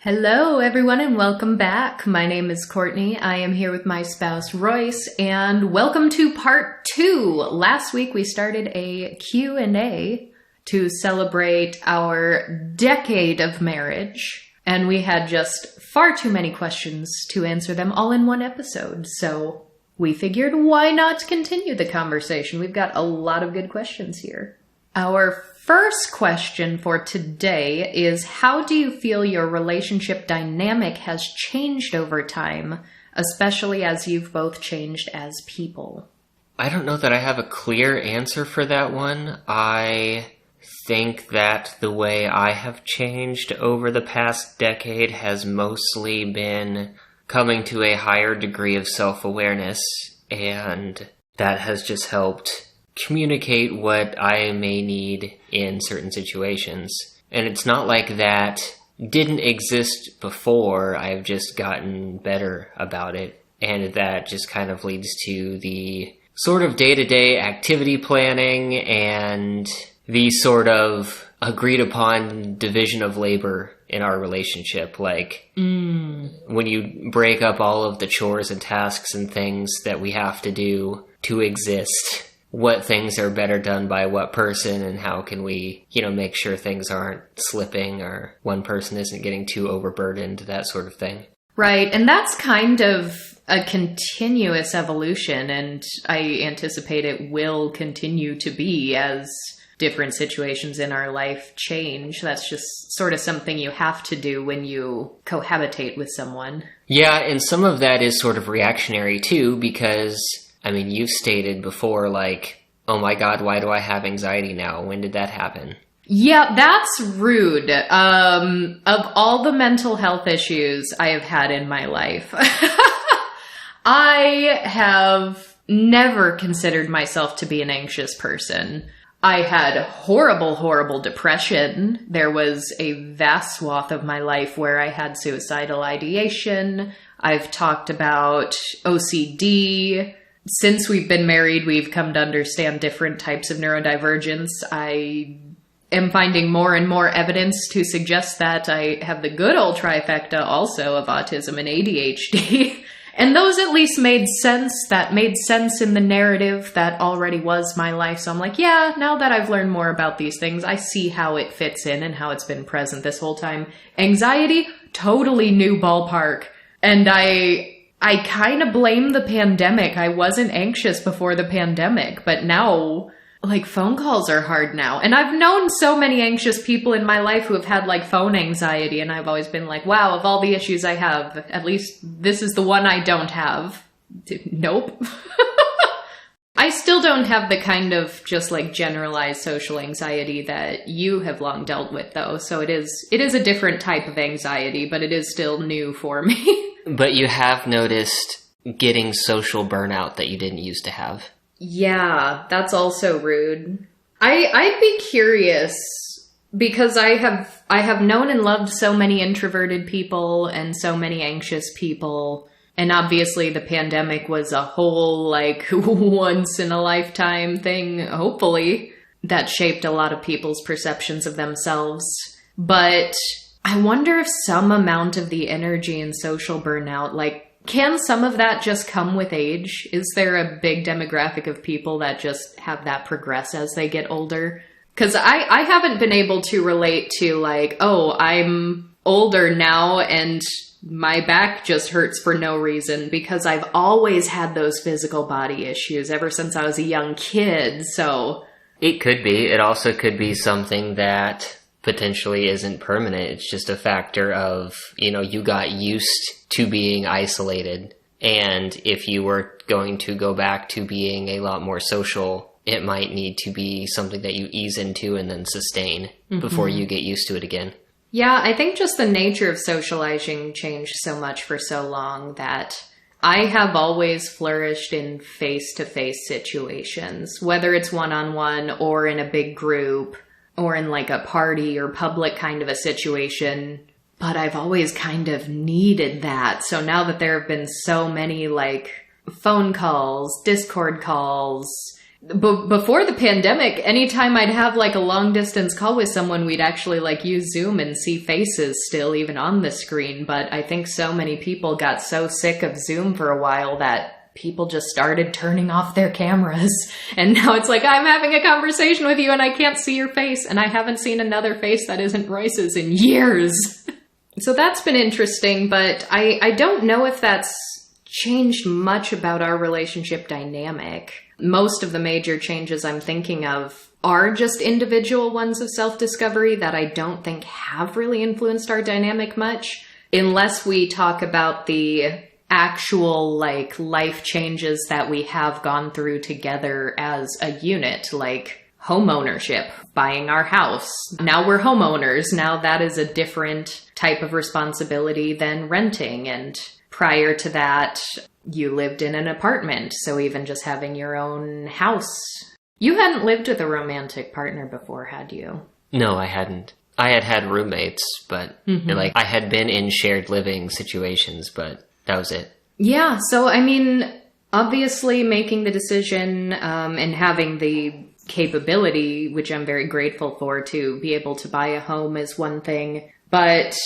Hello, everyone, and welcome back. My name is Courtney. I am here with my spouse, Royce, and welcome to part 2. Last week, we started a Q&A to celebrate our decade of marriage, and we had just far too many questions to answer them all in one episode, so we figured why not continue the conversation? We've got a lot of good questions here. Our first question for today is, how do you feel your relationship dynamic has changed over time, especially as you've both changed as people? I don't know that I have a clear answer for that one. I think that the way I have changed over the past decade has mostly been coming to a higher degree of self-awareness, and that has just helped communicate what I may need in certain situations. And it's not like that didn't exist before, I've just gotten better about it. And that just kind of leads to the sort of day-to-day activity planning and the sort of agreed upon division of labor in our relationship. Like, when you break up all of the chores and tasks and things that we have to do to exist, what things are better done by what person, and how can we, make sure things aren't slipping or one person isn't getting too overburdened, that sort of thing. Right, and that's kind of a continuous evolution, and I anticipate it will continue to be as different situations in our life change. That's just sort of something you have to do when you cohabitate with someone. Yeah, and some of that is sort of reactionary too, because you've stated before, like, oh my God, why do I have anxiety now? When did that happen? Yeah, that's rude. Of all the mental health issues I have had in my life, I have never considered myself to be an anxious person. I had horrible, horrible depression. There was a vast swath of my life where I had suicidal ideation. I've talked about OCD. Since we've been married, we've come to understand different types of neurodivergence. I am finding more and more evidence to suggest that I have the good old trifecta also of autism and ADHD. And those at least made sense. That made sense in the narrative that already was my life. So I'm like, yeah, now that I've learned more about these things, I see how it fits in and how it's been present this whole time. Anxiety, totally new ballpark. And I kind of blame the pandemic. I wasn't anxious before the pandemic, but now, phone calls are hard now. And I've known so many anxious people in my life who have had, phone anxiety, and I've always been like, wow, of all the issues I have, at least this is the one I don't have. Nope. I still don't have the kind of just, generalized social anxiety that you have long dealt with, though. So it is a different type of anxiety, but it is still new for me. But you have noticed getting social burnout that you didn't used to have. Yeah, that's also rude. I'd be curious, because I have known and loved so many introverted people and so many anxious people. And obviously the pandemic was a whole, once in a lifetime thing, hopefully, that shaped a lot of people's perceptions of themselves. But I wonder if some amount of the energy and social burnout, can some of that just come with age? Is there a big demographic of people that just have that progress as they get older? Because I haven't been able to relate to, oh, I'm older now and my back just hurts for no reason, because I've always had those physical body issues ever since I was a young kid, so... It could be. It also could be something that potentially isn't permanent. It's just a factor of, you got used to being isolated. And if you were going to go back to being a lot more social, it might need to be something that you ease into and then sustain before you get used to it again. Yeah, I think just the nature of socializing changed so much for so long that I have always flourished in face-to-face situations, whether it's one-on-one or in a big group, or in a party or public kind of a situation, but I've always kind of needed that. So now that there have been so many phone calls, Discord calls, before the pandemic, anytime I'd have like a long distance call with someone, we'd actually like use Zoom and see faces still even on the screen. But I think so many people got so sick of Zoom for a while that people just started turning off their cameras. And now it's like, I'm having a conversation with you and I can't see your face. And I haven't seen another face that isn't Royce's in years. So that's been interesting, but I don't know if that's changed much about our relationship dynamic. Most of the major changes I'm thinking of are just individual ones of self-discovery that I don't think have really influenced our dynamic much, unless we talk about the actual like life changes that we have gone through together as a unit, like home ownership, buying our house. Now we're homeowners. Now that is a different type of responsibility than renting. And prior to that, you lived in an apartment, so even just having your own house. You hadn't lived with a romantic partner before, had you? No, I hadn't. I had roommates, but like I had been in shared living situations, but that was it. Yeah, so I mean, obviously making the decision and having the capability, which I'm very grateful for, to be able to buy a home is one thing, but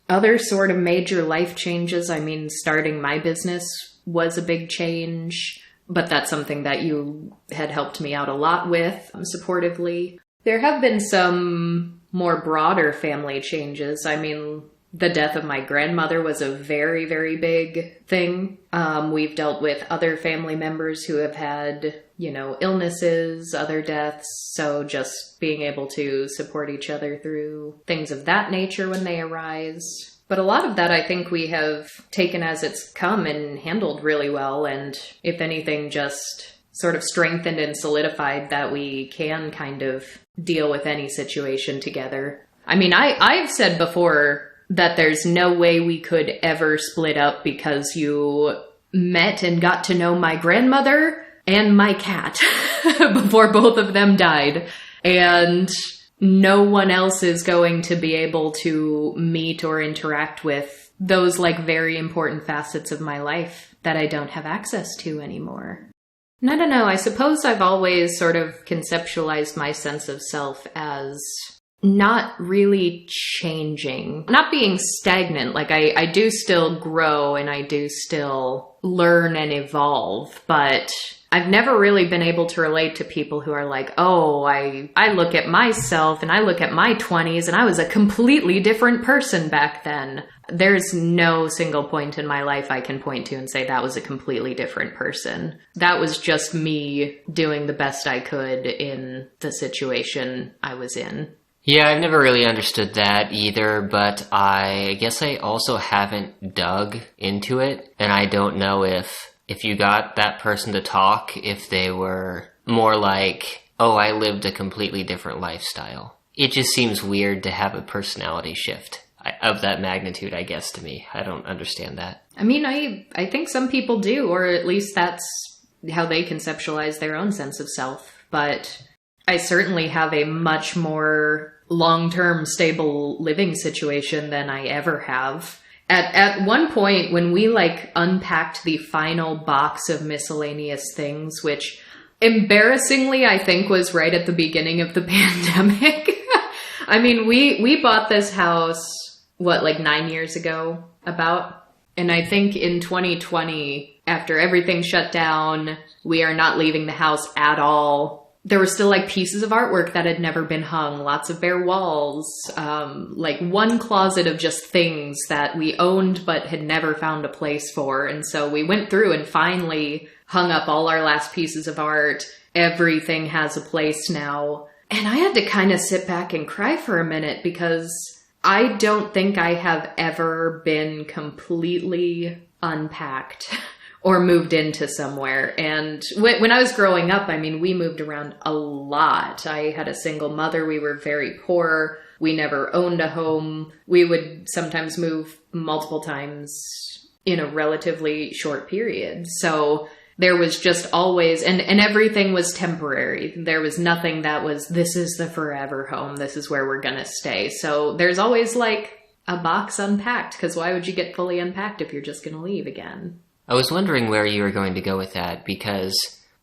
other sort of major life changes, I mean, starting my business was a big change, but that's something that you had helped me out a lot with, supportively. There have been some more broader family changes. I mean, the death of my grandmother was a very, very big thing. We've dealt with other family members who have had, illnesses, other deaths. So just being able to support each other through things of that nature when they arise. But a lot of that I think we have taken as it's come and handled really well. And if anything, just sort of strengthened and solidified that we can kind of deal with any situation together. I mean, I've said before that there's no way we could ever split up because you met and got to know my grandmother and my cat before both of them died. And no one else is going to be able to meet or interact with those like very important facets of my life that I don't have access to anymore. And I don't know, I suppose I've always sort of conceptualized my sense of self as not really changing, not being stagnant. Like I do still grow and I do still learn and evolve, but I've never really been able to relate to people who are like, oh, I look at myself and I look at my 20s and I was a completely different person back then. There's no single point in my life I can point to and say that was a completely different person. That was just me doing the best I could in the situation I was in. Yeah, I've never really understood that either, but I guess I also haven't dug into it, and I don't know if you got that person to talk, if they were more like, oh, I lived a completely different lifestyle. It just seems weird to have a personality shift of that magnitude, I guess, to me. I don't understand that. I mean, I think some people do, or at least that's how they conceptualize their own sense of self, but I certainly have a much more long-term stable living situation than I ever have. At one point when we like unpacked the final box of miscellaneous things, which embarrassingly I think was right at the beginning of the pandemic. I mean, we bought this house, like 9 years ago about? And I think in 2020, after everything shut down, we are not leaving the house at all. There were still like pieces of artwork that had never been hung, lots of bare walls, like one closet of just things that we owned but had never found a place for. And so we went through and finally hung up all our last pieces of art. Everything has a place now. And I had to kind of sit back and cry for a minute because I don't think I have ever been completely unpacked or moved into somewhere. And when I was growing up, I mean, we moved around a lot. I had a single mother. We were very poor. We never owned a home. We would sometimes move multiple times in a relatively short period. So there was just always, and everything was temporary. There was nothing that was, this is the forever home. This is where we're going to stay. So there's always like a box unpacked, because why would you get fully unpacked if you're just going to leave again? I was wondering where you were going to go with that, because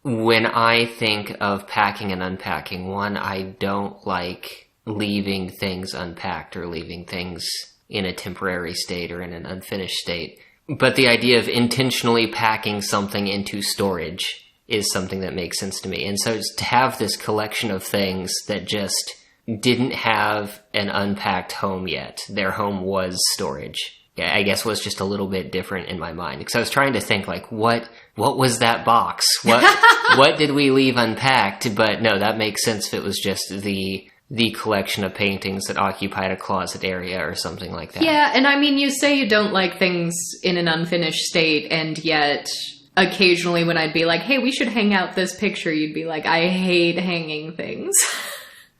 when I think of packing and unpacking, one, I don't like leaving things unpacked or leaving things in a temporary state or in an unfinished state. But the idea of intentionally packing something into storage is something that makes sense to me. And so to have this collection of things that just didn't have an unpacked home yet, their home was storage, I guess was just a little bit different in my mind. Because I was trying to think, like, what was that box? What did we leave unpacked? But no, that makes sense if it was just the collection of paintings that occupied a closet area or something like that. Yeah, and I mean, you say you don't like things in an unfinished state, and yet occasionally when I'd be like, hey, we should hang out this picture, you'd be like, I hate hanging things.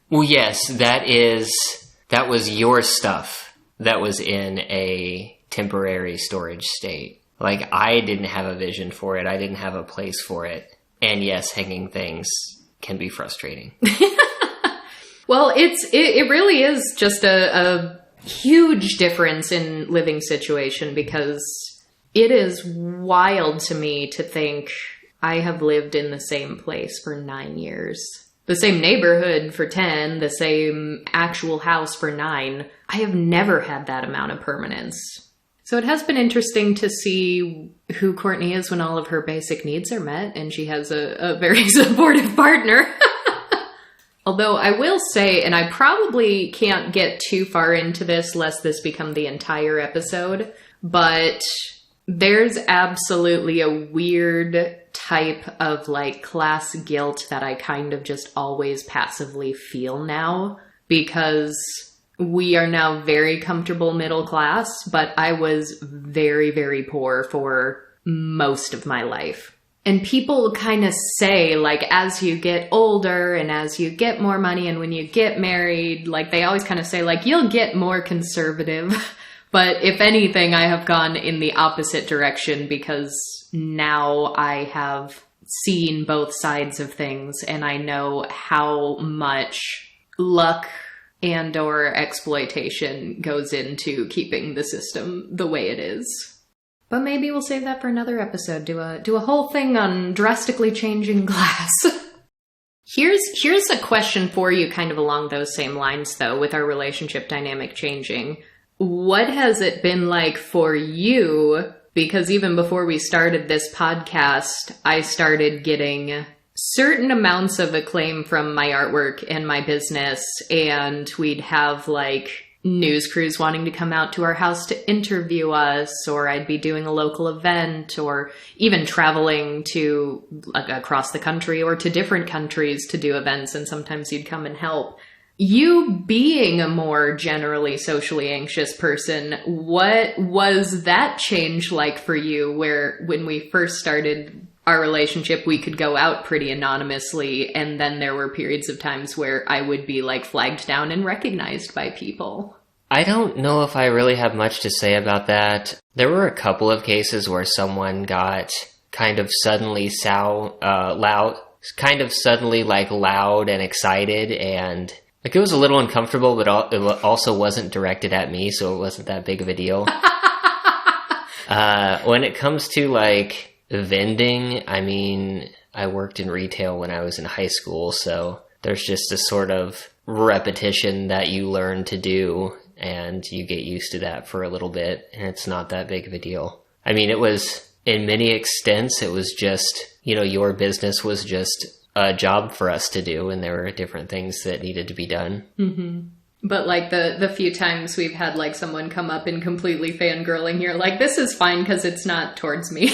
Well, yes, that was your stuff that was in a temporary storage state. Like, I didn't have a vision for it. I didn't have a place for it. And yes, hanging things can be frustrating. Well, it really is just a huge difference in living situation, because it is wild to me to think I have lived in the same place for 9 years. The same neighborhood for 10, the same actual house for 9. I have never had that amount of permanence. So it has been interesting to see who Courtney is when all of her basic needs are met and she has a very supportive partner. Although I will say, and I probably can't get too far into this lest this become the entire episode, but there's absolutely a weird type of like class guilt that I kind of just always passively feel now, because we are now very comfortable middle class, but I was very, very poor for most of my life. And people kind of say, like, as you get older and as you get more money and when you get married, like, they always kind of say, like, you'll get more conservative. But if anything, I have gone in the opposite direction, because now I have seen both sides of things and I know how much luck and or exploitation goes into keeping the system the way it is. But maybe we'll save that for another episode. Do a whole thing on drastically changing class. Here's a question for you kind of along those same lines, though, with our relationship dynamic changing. What has it been like for you? Because even before we started this podcast, I started getting certain amounts of acclaim from my artwork and my business, and we'd have like news crews wanting to come out to our house to interview us, or I'd be doing a local event, or even traveling to across the country or to different countries to do events, and sometimes you'd come and help. You being a more generally socially anxious person, what was that change like for you, where when we first started our relationship, we could go out pretty anonymously, and then there were periods of times where I would be like flagged down and recognized by people? I don't know if I really have much to say about that. There were a couple of cases where someone got kind of suddenly loud and excited, and like it was a little uncomfortable, but it also wasn't directed at me, so it wasn't that big of a deal. When it comes to like vending, I mean, I worked in retail when I was in high school, so there's just a sort of repetition that you learn to do, and you get used to that for a little bit, and it's not that big of a deal. I mean, it was, in many extents, it was just, your business was just a job for us to do, and there were different things that needed to be done. Mm-hmm. But like the few times we've had like someone come up and completely fangirling, you're like, this is fine because it's not towards me.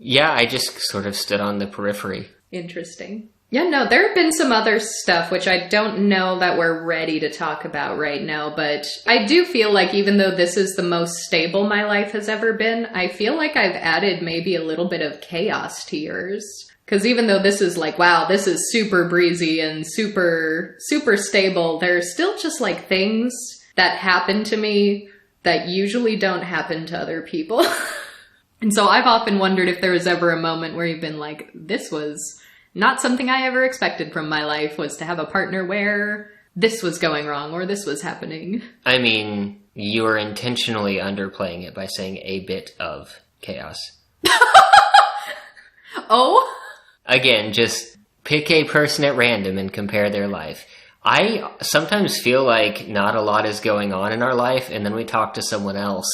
Yeah, I just sort of stood on the periphery. Interesting. Yeah, no, there have been some other stuff which I don't know that we're ready to talk about right now, but I do feel like even though this is the most stable my life has ever been, I feel like I've added maybe a little bit of chaos to yours. Because even though this is like, wow, this is super breezy and super, super stable, there's still just like things that happen to me that usually don't happen to other people. And so I've often wondered if there was ever a moment where you've been like, this was not something I ever expected from my life, was to have a partner where this was going wrong or this was happening. I mean, you're intentionally underplaying it by saying a bit of chaos. Oh? Again, just pick a person at random and compare their life. I sometimes feel like not a lot is going on in our life, and then we talk to someone else,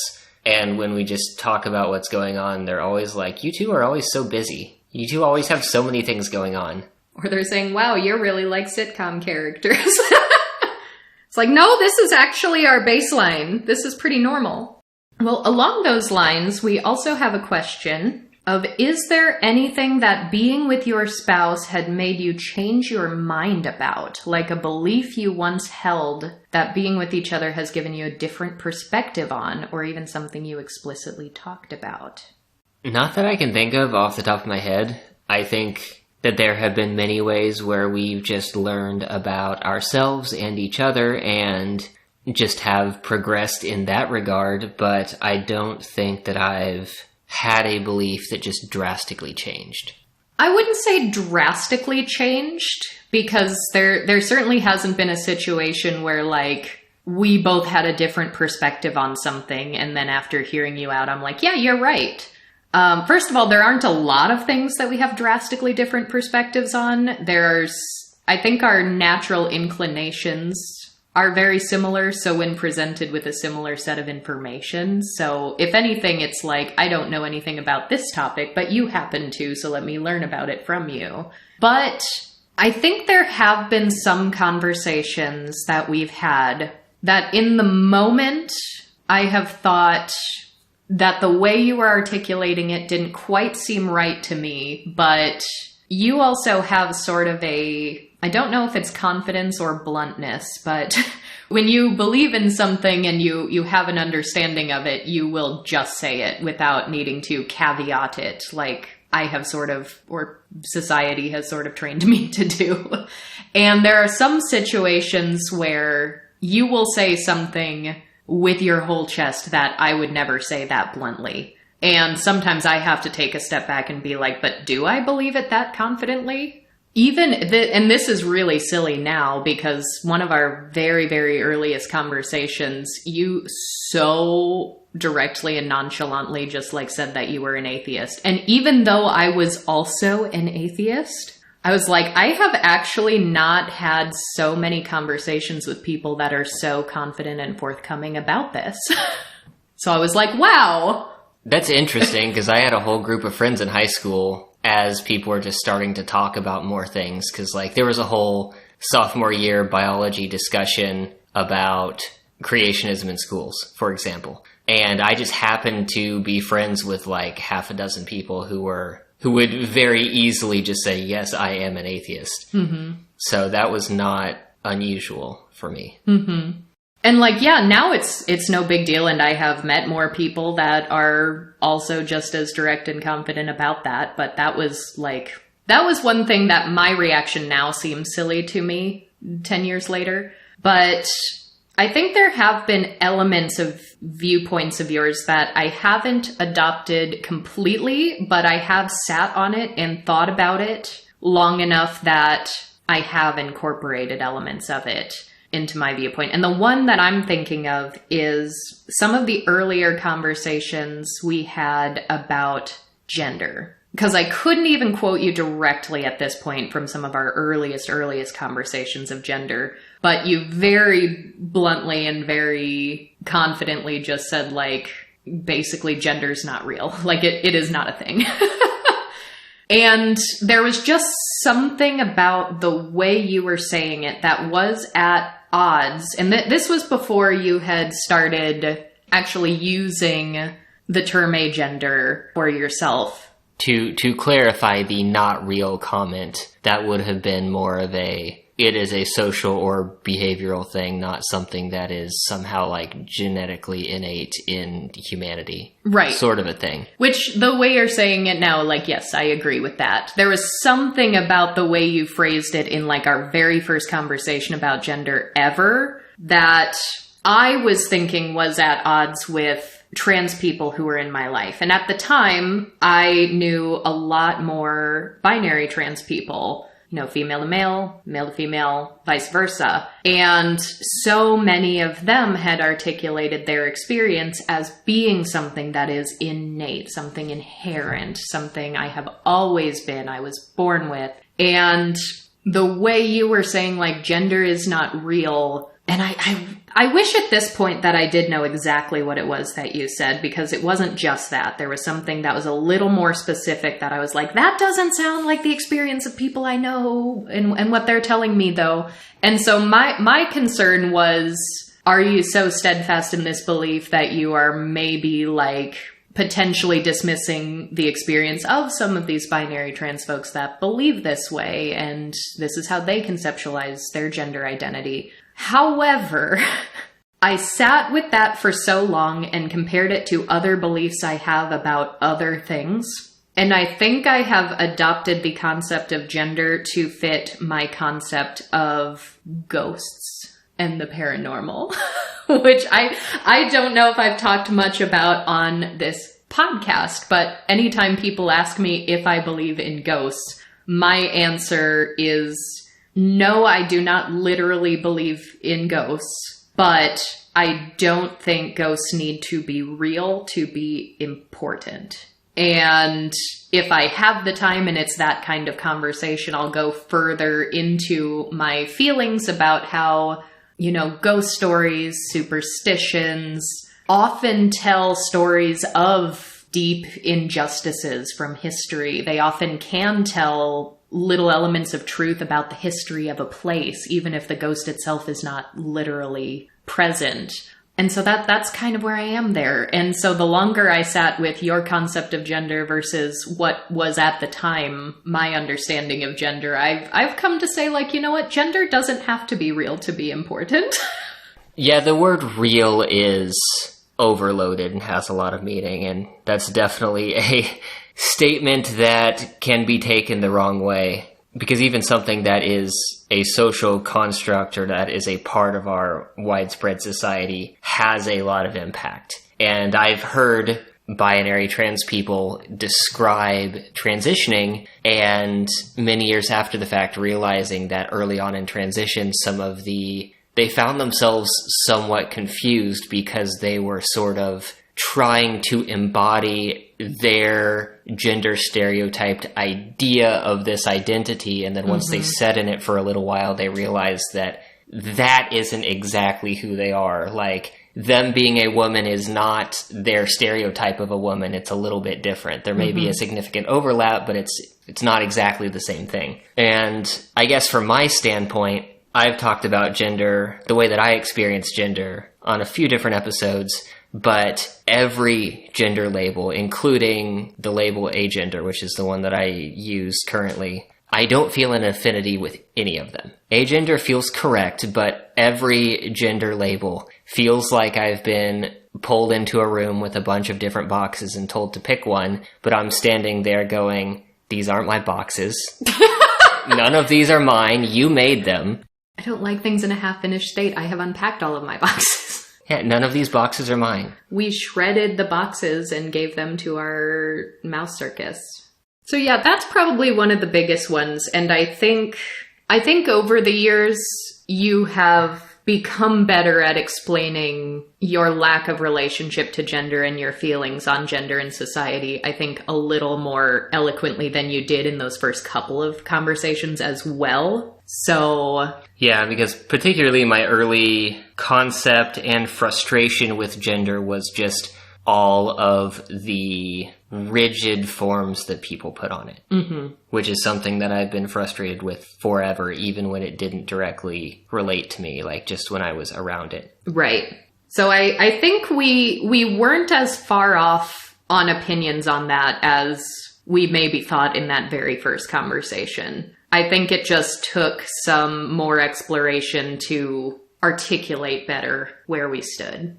and when we just talk about what's going on, they're always like, you two are always so busy. You two always have so many things going on. Or they're saying, wow, you're really like sitcom characters. It's like, no, this is actually our baseline. This is pretty normal. Well, along those lines, we also have a question of, is there anything that being with your spouse had made you change your mind about? Like a belief you once held that being with each other has given you a different perspective on, or even something you explicitly talked about? Not that I can think of off the top of my head. I think that there have been many ways where we've just learned about ourselves and each other and just have progressed in that regard, but I don't think that I've had a belief that just drastically changed. I wouldn't say drastically changed, because there certainly hasn't been a situation where, like, we both had a different perspective on something, and then after hearing you out, I'm like, yeah, you're right. First of all, there aren't a lot of things that we have drastically different perspectives on. I think our natural inclinations are very similar, so when presented with a similar set of information. So if anything, it's like, I don't know anything about this topic, but you happen to, so let me learn about it from you. But I think there have been some conversations that we've had that in the moment, I have thought that the way you were articulating it didn't quite seem right to me, but you also have sort of I don't know if it's confidence or bluntness, but when you believe in something and you have an understanding of it, you will just say it without needing to caveat it, like I have sort of, or society has sort of trained me to do. And there are some situations where you will say something with your whole chest that I would never say that bluntly. And sometimes I have to take a step back and be like, but do I believe it that confidently? And this is really silly now, because one of our very, very earliest conversations, you so directly and nonchalantly just like said that you were an atheist. And even though I was also an atheist, I was like, I have actually not had so many conversations with people that are so confident and forthcoming about this. So I was like, wow. That's interesting, because I had a whole group of friends in high school as people were just starting to talk about more things, because like there was a whole sophomore year biology discussion about creationism in schools, for example. And I just happened to be friends with like half a dozen people who would very easily just say, yes, I am an atheist. Mm-hmm. So that was not unusual for me. Mm-hmm. And like, yeah, now it's no big deal. And I have met more people that are also just as direct and confident about that. But that was one thing that my reaction now seems silly to me 10 years later. But I think there have been elements of viewpoints of yours that I haven't adopted completely, but I have sat on it and thought about it long enough that I have incorporated elements of it into my viewpoint. And the one that I'm thinking of is some of the earlier conversations we had about gender. Because I couldn't even quote you directly at this point from some of our earliest conversations of gender, but you very bluntly and very confidently just said, like, basically gender's not real. Like, it is not a thing. And there was just something about the way you were saying it that was at odds. And this was before you had started actually using the term agender for yourself. To clarify the not real comment, that would have been more of it is a social or behavioral thing, not something that is somehow like genetically innate in humanity. Right. Sort of a thing. Which, the way you're saying it now, like, yes, I agree with that. There was something about the way you phrased it in like our very first conversation about gender ever that I was thinking was at odds with trans people who were in my life. And at the time, I knew a lot more binary trans people female to male, male to female, vice versa. And so many of them had articulated their experience as being something that is innate, something inherent, something I have always been, I was born with. And the way you were saying, like, gender is not real, and I wish at this point that I did know exactly what it was that you said, because it wasn't just that. There was something that was a little more specific that I was like, that doesn't sound like the experience of people I know and what they're telling me, though. And so my concern was, are you so steadfast in this belief that you are maybe, like, potentially dismissing the experience of some of these binary trans folks that believe this way, and this is how they conceptualize their gender identity? However, I sat with that for so long and compared it to other beliefs I have about other things. And I think I have adopted the concept of gender to fit my concept of ghosts and the paranormal, which I don't know if I've talked much about on this podcast, but anytime people ask me if I believe in ghosts, my answer is no, I do not literally believe in ghosts, but I don't think ghosts need to be real to be important. And if I have the time and it's that kind of conversation, I'll go further into my feelings about how, ghost stories, superstitions often tell stories of deep injustices from history. They often can tell little elements of truth about the history of a place, even if the ghost itself is not literally present. And so that's kind of where I am there. And so the longer I sat with your concept of gender versus what was at the time my understanding of gender, I've come to say, like, you know what, gender doesn't have to be real to be important. Yeah, the word real is overloaded and has a lot of meaning, and that's definitely a statement that can be taken the wrong way, because even something that is a social construct or that is a part of our widespread society has a lot of impact. And I've heard binary trans people describe transitioning, and many years after the fact realizing that early on in transition, they found themselves somewhat confused because they were sort of trying to embody their gender stereotyped idea of this identity. And then once they sat in it for a little while, they realized that that isn't exactly who they are. Like, them being a woman is not their stereotype of a woman. It's a little bit different. There may be a significant overlap, but it's not exactly the same thing. And I guess from my standpoint, I've talked about gender, the way that I experience gender, on a few different episodes. But every gender label, including the label agender, which is the one that I use currently, I don't feel an affinity with any of them. Agender feels correct, but every gender label feels like I've been pulled into a room with a bunch of different boxes and told to pick one, but I'm standing there going, these aren't my boxes. None of these are mine. You made them. I don't like things in a half-finished state. I have unpacked all of my boxes. Yeah, none of these boxes are mine. We shredded the boxes and gave them to our mouse circus. So yeah, that's probably one of the biggest ones. And I think over the years, you have become better at explaining your lack of relationship to gender and your feelings on gender in society, I think a little more eloquently than you did in those first couple of conversations as well. So yeah, because particularly my early concept and frustration with gender was just all of the rigid forms that people put on it, which is something that I've been frustrated with forever, even when it didn't directly relate to me, like just when I was around it. Right. So I think we weren't as far off on opinions on that as we maybe thought in that very first conversation. I think it just took some more exploration to articulate better where we stood.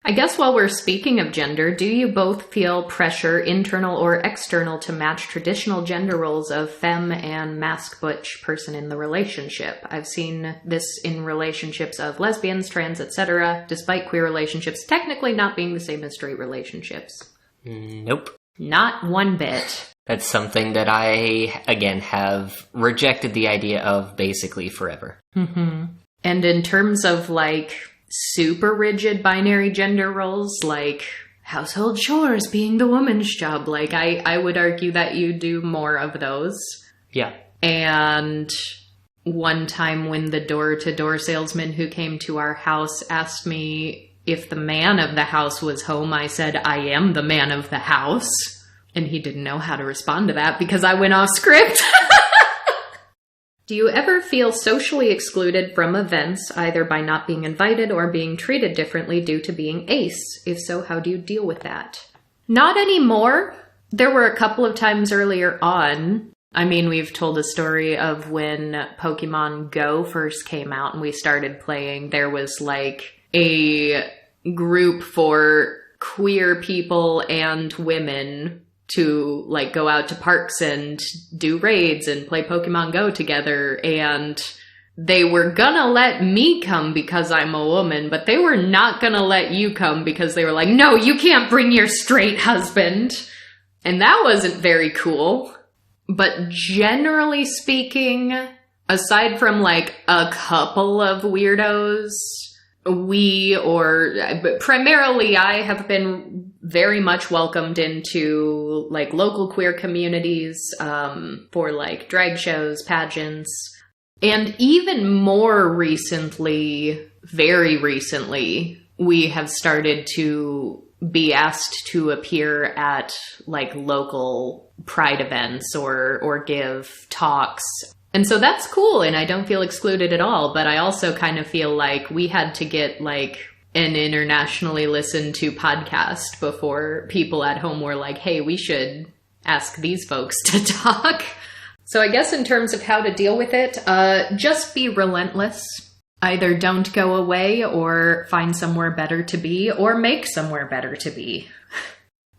I guess while we're speaking of gender, do you both feel pressure, internal or external, to match traditional gender roles of femme and masc butch person in the relationship? I've seen this in relationships of lesbians, trans, etc., despite queer relationships technically not being the same as straight relationships. Nope. Not one bit. That's something that I, again, have rejected the idea of basically forever. Mm-hmm. And in terms of, like, super rigid binary gender roles, like household chores being the woman's job, like, I would argue that you do more of those. Yeah. And one time when the door-to-door salesman who came to our house asked me if the man of the house was home, I said, I am the man of the house. And he didn't know how to respond to that because I went off script. Do you ever feel socially excluded from events, either by not being invited or being treated differently due to being ace? If so, how do you deal with that? Not anymore. There were a couple of times earlier on. I mean, we've told a story of when Pokemon Go first came out and we started playing. There was like a group for queer people and women to like go out to parks and do raids and play Pokemon Go together. And they were gonna let me come because I'm a woman, but they were not gonna let you come because they were like, no, you can't bring your straight husband. And that wasn't very cool. But generally speaking, aside from like a couple of weirdos, primarily I have been very much welcomed into like local queer communities, for like drag shows, pageants, and even more recently, very recently, we have started to be asked to appear at like local pride events or give talks. And so that's cool, and I don't feel excluded at all, but I also kind of feel like we had to get like an internationally listened to podcast before people at home were like, hey, we should ask these folks to talk. So I guess in terms of how to deal with it, just be relentless. Either don't go away or find somewhere better to be or make somewhere better to be.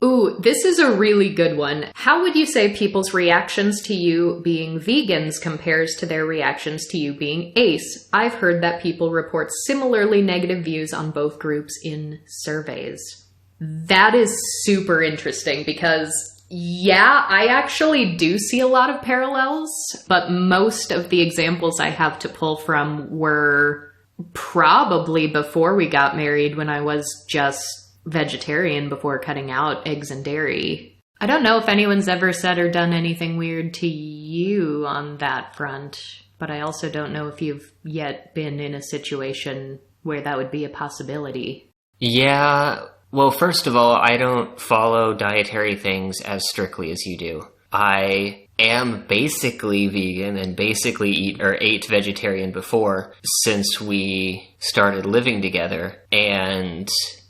Ooh, this is a really good one. How would you say people's reactions to you being vegans compares to their reactions to you being ace? I've heard that people report similarly negative views on both groups in surveys. That is super interesting because, yeah, I actually do see a lot of parallels, but most of the examples I have to pull from were probably before we got married when I was just vegetarian before cutting out eggs and dairy. I don't know if anyone's ever said or done anything weird to you on that front, but I also don't know if you've yet been in a situation where that would be a possibility. Yeah, well, first of all, I don't follow dietary things as strictly as you do. I am basically vegan and basically ate vegetarian before since we started living together, and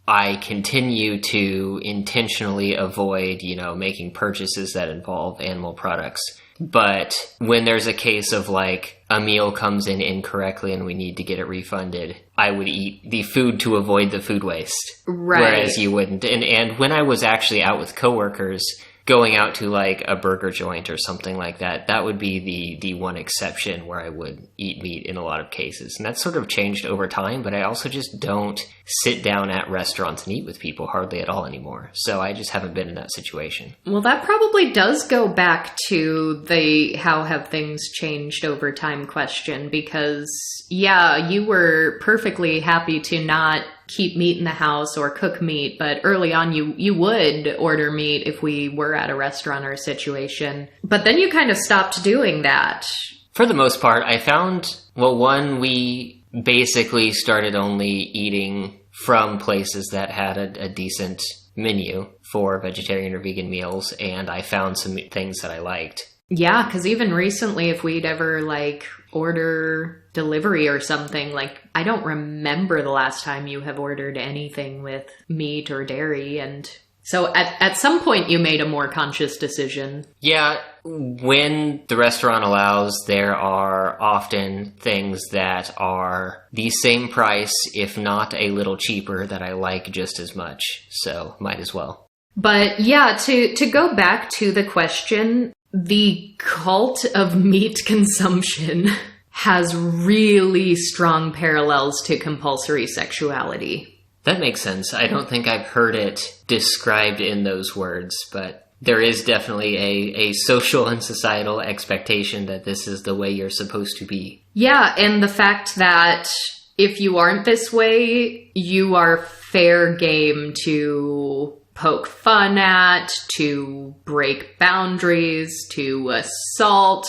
I continue to intentionally avoid, making purchases that involve animal products. But when there's a case of like a meal comes in incorrectly and we need to get it refunded, I would eat the food to avoid the food waste. Right. Whereas you wouldn't. And when I was actually out with coworkers, going out to like a burger joint or something like that, that would be the one exception where I would eat meat in a lot of cases. And that's sort of changed over time, but I also just don't sit down at restaurants and eat with people hardly at all anymore. So I just haven't been in that situation. Well, that probably does go back to the how have things changed over time question, because yeah, you were perfectly happy to not keep meat in the house or cook meat, but early on you would order meat if we were at a restaurant or a situation. But then you kind of stopped doing that. For the most part, I found, we basically started only eating from places that had a decent menu for vegetarian or vegan meals, and I found some things that I liked. Yeah, because even recently, if we'd ever like order delivery or something, like I don't remember the last time you have ordered anything with meat or dairy, and so at some point you made a more conscious decision. Yeah, when the restaurant allows, there are often things that are the same price, if not a little cheaper, that I like just as much, so might as well. But yeah, to go back to the question, the cult of meat consumption has really strong parallels to compulsory sexuality. That makes sense. I don't think I've heard it described in those words, but there is definitely a social and societal expectation that this is the way you're supposed to be. Yeah, and the fact that if you aren't this way, you are fair game to poke fun at, to break boundaries, to assault.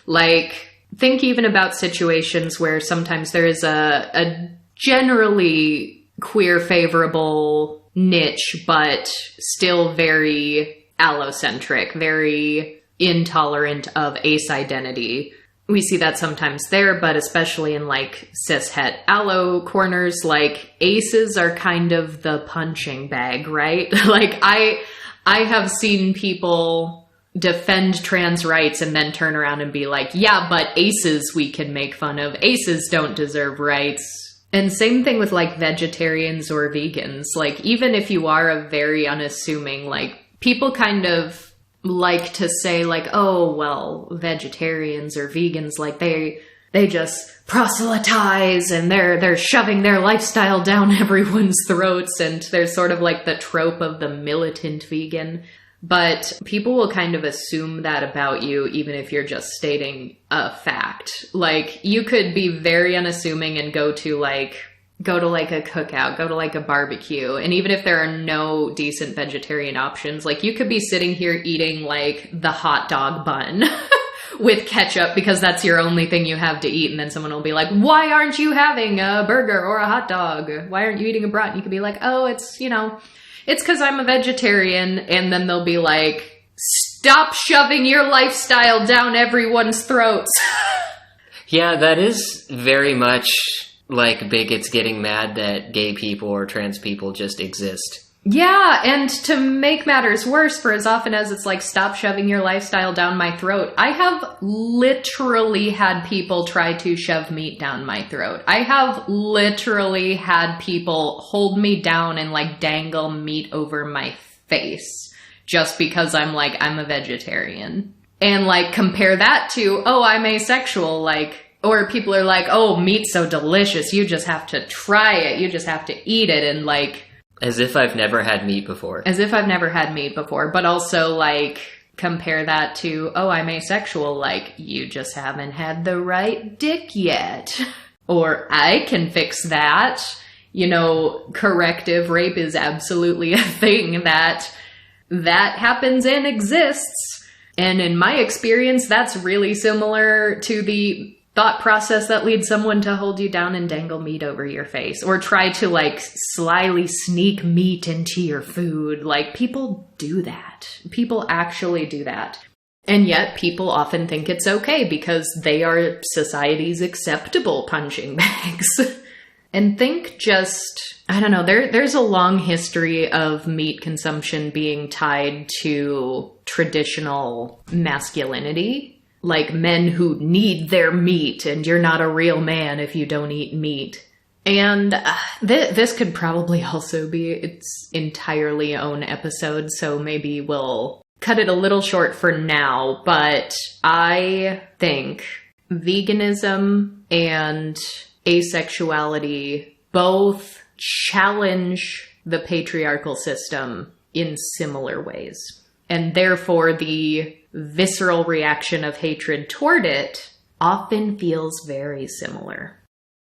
Like, think even about situations where sometimes there is a generally queer favorable niche, but still very allocentric, very intolerant of ace identity. We see that sometimes there, but especially in like cis-het allo corners, like aces are kind of the punching bag, right? Like I have seen people defend trans rights and then turn around and be like, yeah, but aces we can make fun of. Aces don't deserve rights. And same thing with like vegetarians or vegans. Like even if you are a very unassuming, like people kind of like to say like, oh, well, vegetarians or vegans, like they just proselytize and they're shoving their lifestyle down everyone's throats. And there's sort of like the trope of the militant vegan. But people will kind of assume that about you, even if you're just stating a fact. Like, you could be very unassuming and go to like a cookout, go to like a barbecue. And even if there are no decent vegetarian options, like you could be sitting here eating like the hot dog bun with ketchup because that's your only thing you have to eat. And then someone will be like, why aren't you having a burger or a hot dog? Why aren't you eating a brat? And you could be like, oh, it's, it's because I'm a vegetarian. And then they'll be like, stop shoving your lifestyle down everyone's throats. Yeah, that is very much like bigots getting mad that gay people or trans people just exist. Yeah, and to make matters worse, for as often as it's like, stop shoving your lifestyle down my throat, I have literally had people try to shove meat down my throat. I have literally had people hold me down and like dangle meat over my face just because I'm a vegetarian. And like compare that to, oh, I'm asexual, like, or people are like, oh, meat's so delicious, you just have to try it, you just have to eat it, and like... As if I've never had meat before. As if I've never had meat before, but also, like, compare that to, oh, I'm asexual, like, you just haven't had the right dick yet. Or, I can fix that. Corrective rape is absolutely a thing that happens and exists. And in my experience, that's really similar to the thought process that leads someone to hold you down and dangle meat over your face, or try to like slyly sneak meat into your food. Like, people do that. People actually do that. And yet people often think it's okay because they are society's acceptable punching bags. And think just, I don't know, there's a long history of meat consumption being tied to traditional masculinity. Like men who need their meat, and you're not a real man if you don't eat meat. And this could probably also be its entirely own episode, so maybe we'll cut it a little short for now. But I think veganism and asexuality both challenge the patriarchal system in similar ways. And therefore, the visceral reaction of hatred toward it often feels very similar.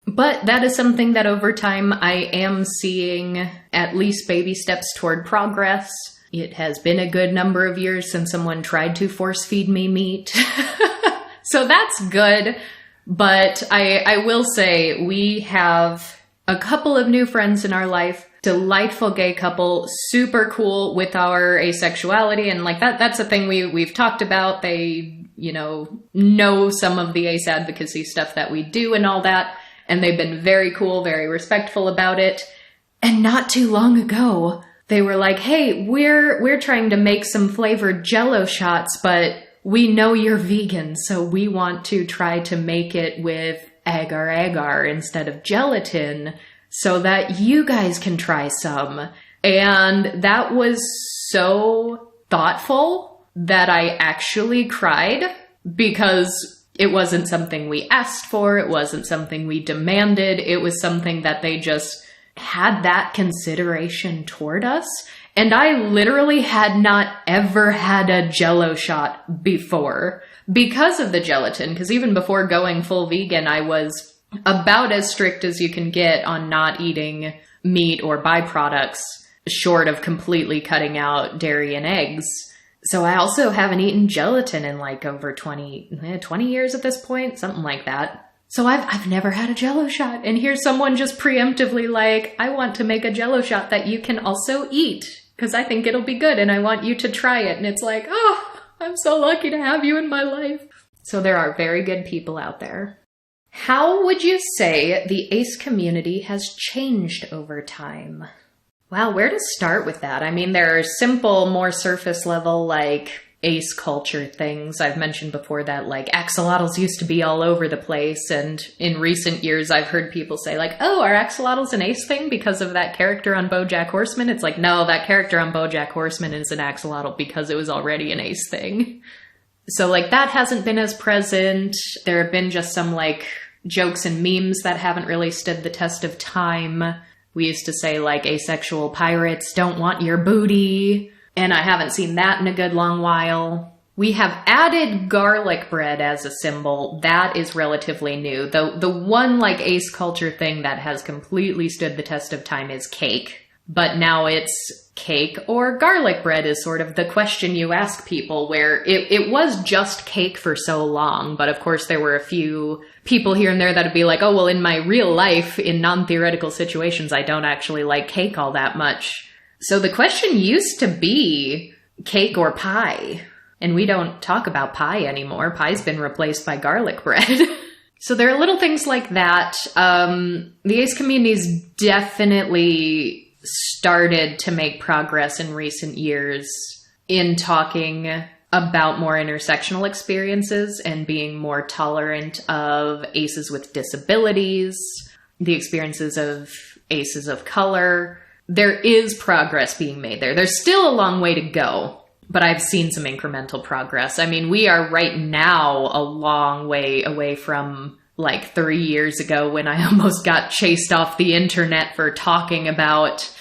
But that is something that over time I am seeing at least baby steps toward progress. It has been a good number of years since someone tried to force feed me meat. So that's good. But I will say we have a couple of new friends in our life. Delightful gay couple, super cool with our asexuality, and like that's a thing we've talked about. They, know some of the ace advocacy stuff that we do and all that, and they've been very cool, very respectful about it. And not too long ago, they were like, hey, we're trying to make some flavored Jell-O shots, but we know you're vegan, so we want to try to make it with agar-agar instead of gelatin, so that you guys can try some. And that was so thoughtful that I actually cried, because it wasn't something we asked for, it wasn't something we demanded, it was something that they just had that consideration toward us. And I literally had not ever had a Jell-O shot before because of the gelatin. Because even before going full vegan, I was about as strict as you can get on not eating meat or byproducts, short of completely cutting out dairy and eggs. So I also haven't eaten gelatin in like over 20 years at this point, something like that. So I've never had a Jell-O shot. And here's someone just preemptively like, I want to make a Jell-O shot that you can also eat because I think it'll be good and I want you to try it. And it's like, oh, I'm so lucky to have you in my life. So there are very good people out there. How would you say the ace community has changed over time? Wow, where to start with that? I mean, there are simple, more surface level, like ace culture things. I've mentioned before that, like, axolotls used to be all over the place. And in recent years, I've heard people say, like, oh, are axolotls an ace thing because of that character on BoJack Horseman? It's like, no, that character on BoJack Horseman is an axolotl because it was already an ace thing. So, like, that hasn't been as present. There have been just some, like, jokes and memes that haven't really stood the test of time. We used to say, like, asexual pirates don't want your booty, and I haven't seen that in a good long while. We have added garlic bread as a symbol. That is relatively new. The one, like, ace culture thing that has completely stood the test of time is cake. But now it's cake or garlic bread is sort of the question you ask people, where it was just cake for so long. But of course there were a few people here and there that would be like, oh, well, in my real life, in non-theoretical situations, I don't actually like cake all that much. So the question used to be cake or pie. And we don't talk about pie anymore. Pie's been replaced by garlic bread. So there are little things like that. The ace community's definitely started to make progress in recent years in talking about more intersectional experiences and being more tolerant of aces with disabilities, the experiences of aces of color. There is progress being made there. There's still a long way to go, but I've seen some incremental progress. I mean, we are right now a long way away from like 3 years ago when I almost got chased off the internet for talking about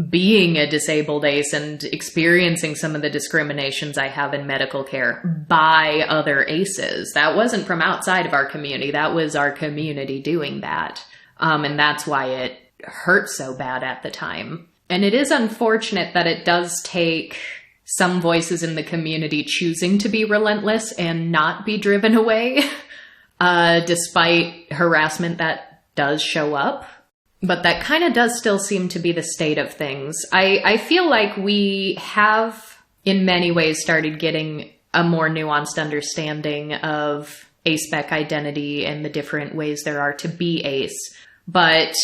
being a disabled ace and experiencing some of the discriminations I have in medical care by other aces. That wasn't from outside of our community. That was our community doing that. And that's why it hurt so bad at the time. And it is unfortunate that it does take some voices in the community choosing to be relentless and not be driven away, despite harassment that does show up. But that kind of does still seem to be the state of things. I feel like we have, in many ways, started getting a more nuanced understanding of ace-spec identity and the different ways there are to be ace. But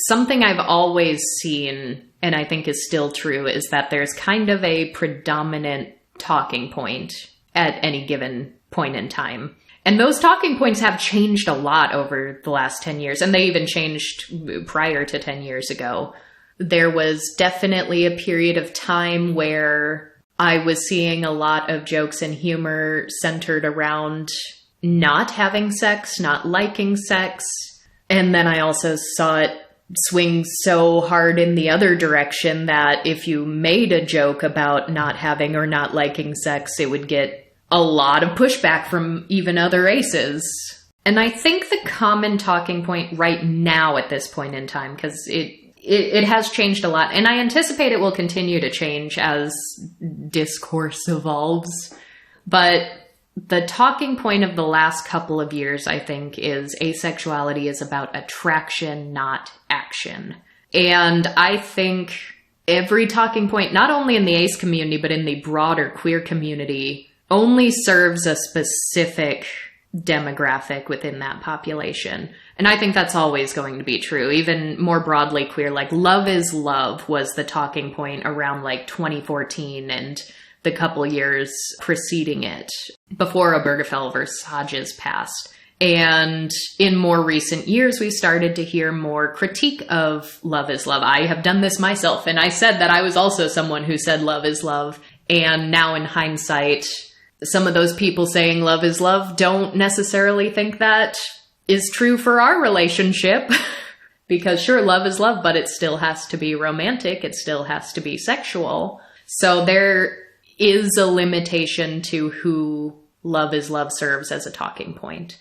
something I've always seen, and I think is still true, is that there's kind of a predominant talking point at any given point in time. And those talking points have changed a lot over the last 10 years, and they even changed prior to 10 years ago. There was definitely a period of time where I was seeing a lot of jokes and humor centered around not having sex, not liking sex. And then I also saw it swing so hard in the other direction that if you made a joke about not having or not liking sex, it would get a lot of pushback from even other aces. And I think the common talking point right now at this point in time, because it has changed a lot, and I anticipate it will continue to change as discourse evolves, but the talking point of the last couple of years, I think, is asexuality is about attraction, not action. And I think every talking point, not only in the ace community, but in the broader queer community, only serves a specific demographic within that population. And I think that's always going to be true. Even more broadly queer, like love is love was the talking point around like 2014 and the couple years preceding it, before Obergefell versus Hodges passed. And in more recent years, we started to hear more critique of love is love. I have done this myself, and I said that I was also someone who said love is love. And now in hindsight, some of those people saying love is love don't necessarily think that is true for our relationship. Because sure, love is love, but it still has to be romantic. It still has to be sexual. So there is a limitation to who love is love serves as a talking point.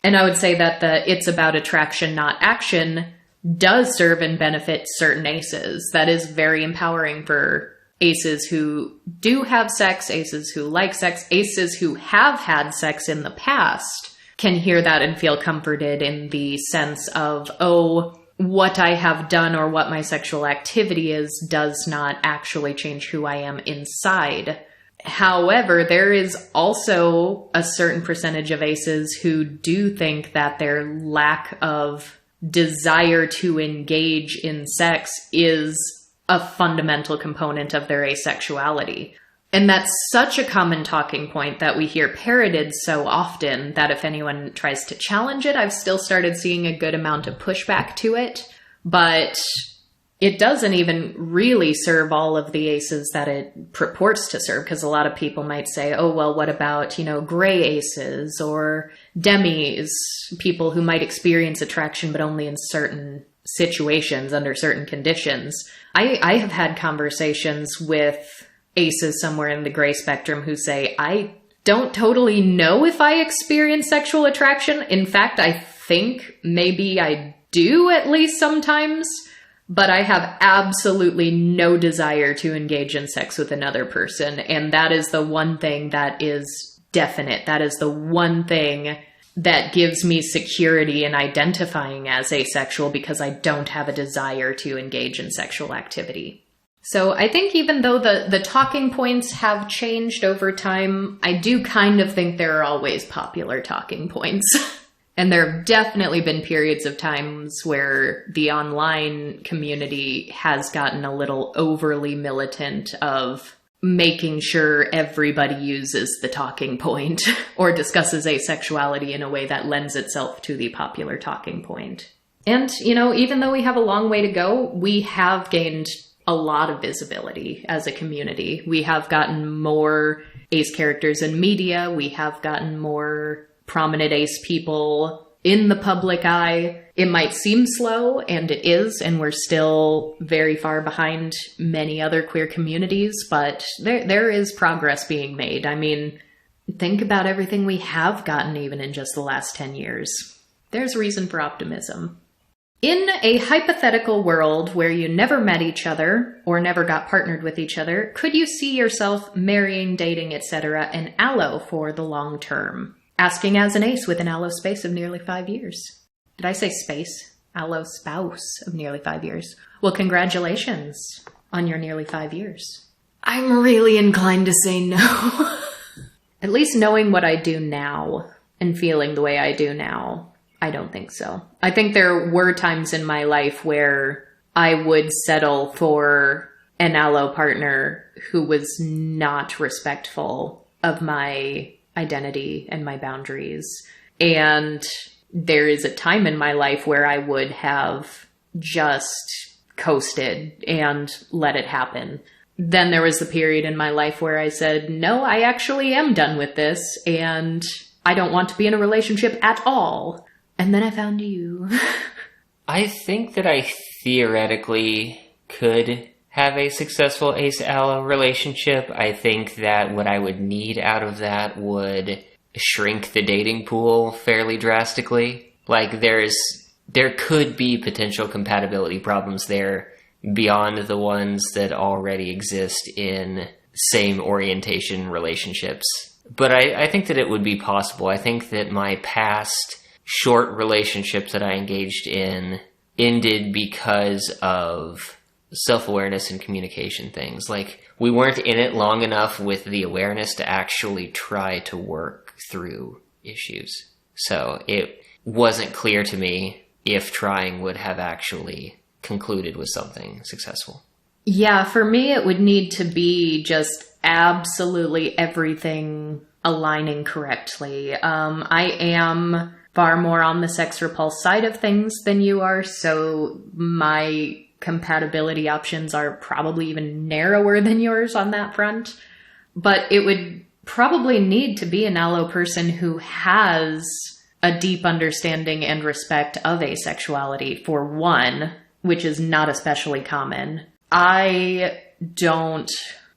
And I would say that the it's about attraction, not action does serve and benefit certain aces. That is very empowering for aces who do have sex, aces who like sex, aces who have had sex in the past can hear that and feel comforted in the sense of, oh, what I have done or what my sexual activity is does not actually change who I am inside. However, there is also a certain percentage of aces who do think that their lack of desire to engage in sex is a fundamental component of their asexuality. And that's such a common talking point that we hear parroted so often that if anyone tries to challenge it, I've still started seeing a good amount of pushback to it. But it doesn't even really serve all of the aces that it purports to serve, because a lot of people might say, oh, well, what about, gray aces or demis, people who might experience attraction but only in certain situations under certain conditions. I have had conversations with aces somewhere in the gray spectrum who say, I don't totally know if I experience sexual attraction. In fact, I think maybe I do at least sometimes, but I have absolutely no desire to engage in sex with another person. And that is the one thing that is definite. That is the one thing that gives me security in identifying as asexual, because I don't have a desire to engage in sexual activity. So I think even though the talking points have changed over time, I do kind of think there are always popular talking points. And there have definitely been periods of times where the online community has gotten a little overly militant of making sure everybody uses the talking point or discusses asexuality in a way that lends itself to the popular talking point. And, even though we have a long way to go, we have gained a lot of visibility as a community. We have gotten more ace characters in media. We have gotten more prominent ace people in the public eye. It might seem slow, and it is, and we're still very far behind many other queer communities, but there is progress being made. I mean, think about everything we have gotten even in just the last 10 years. There's reason for optimism. In a hypothetical world where you never met each other or never got partnered with each other, could you see yourself marrying, dating, etc. an allo for the long term? Asking as an ace with an allo space of nearly 5 years. Did I say space? Allo spouse of nearly 5 years. Well, congratulations on your nearly 5 years. I'm really inclined to say no. At least knowing what I do now and feeling the way I do now, I don't think so. I think there were times in my life where I would settle for an allo partner who was not respectful of my identity and my boundaries. And there is a time in my life where I would have just coasted and let it happen. Then there was the period in my life where I said, no, I actually am done with this and I don't want to be in a relationship at all. And then I found you. I think that I theoretically could have a successful ace-allo relationship. I think that what I would need out of that would shrink the dating pool fairly drastically. Like, there could be potential compatibility problems there beyond the ones that already exist in same orientation relationships. But I think that it would be possible. I think that my past short relationships that I engaged in ended because of self-awareness and communication things. Like, we weren't in it long enough with the awareness to actually try to work through issues. So it wasn't clear to me if trying would have actually concluded with something successful. Yeah, for me, it would need to be just absolutely everything aligning correctly. I am far more on the sex repulse side of things than you are, so my compatibility options are probably even narrower than yours on that front. But it would probably need to be an allo person who has a deep understanding and respect of asexuality, for one, which is not especially common. I don't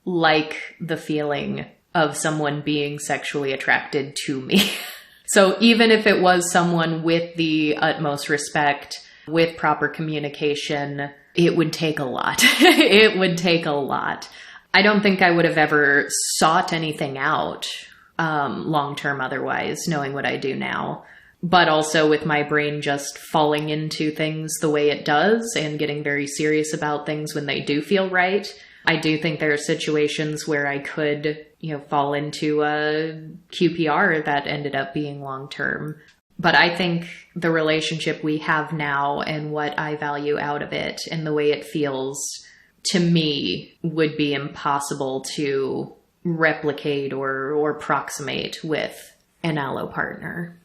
like the feeling of someone being sexually attracted to me. So even if it was someone with the utmost respect, with proper communication, it would take a lot. It would take a lot. I don't think I would have ever sought anything out long-term otherwise, knowing what I do now. But also with my brain just falling into things the way it does and getting very serious about things when they do feel right. I do think there are situations where I could, fall into a QPR that ended up being long-term. But I think the relationship we have now and what I value out of it and the way it feels to me would be impossible to replicate or approximate with an allo partner.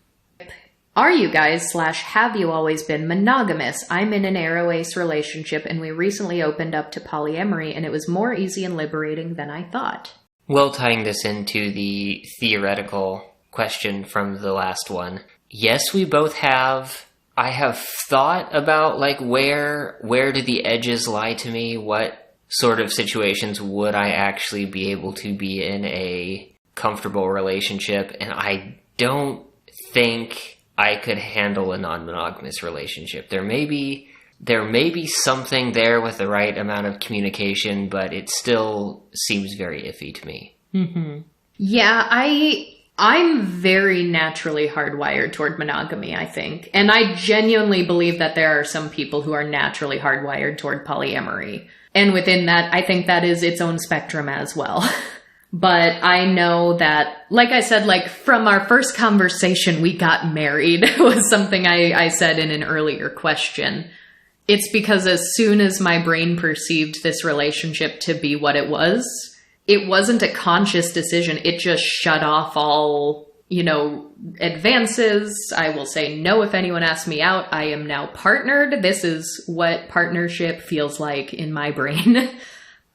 Are you guys / have you always been monogamous? I'm in an aro-ace relationship and we recently opened up to polyamory and it was more easy and liberating than I thought. Well, tying this into the theoretical question from the last one, yes, we both have. I have thought about where do the edges lie to me? What sort of situations would I actually be able to be in a comfortable relationship? And I don't think I could handle a non-monogamous relationship. There may be something there with the right amount of communication, but it still seems very iffy to me. Mm-hmm. Yeah, I'm very naturally hardwired toward monogamy, I think. And I genuinely believe that there are some people who are naturally hardwired toward polyamory. And within that, I think that is its own spectrum as well. But I know that, like I said, from our first conversation, we got married was something I said in an earlier question. It's because as soon as my brain perceived this relationship to be what it wasn't a conscious decision. It just shut off all, advances. I will say no if anyone asks me out. I am now partnered. This is what partnership feels like in my brain.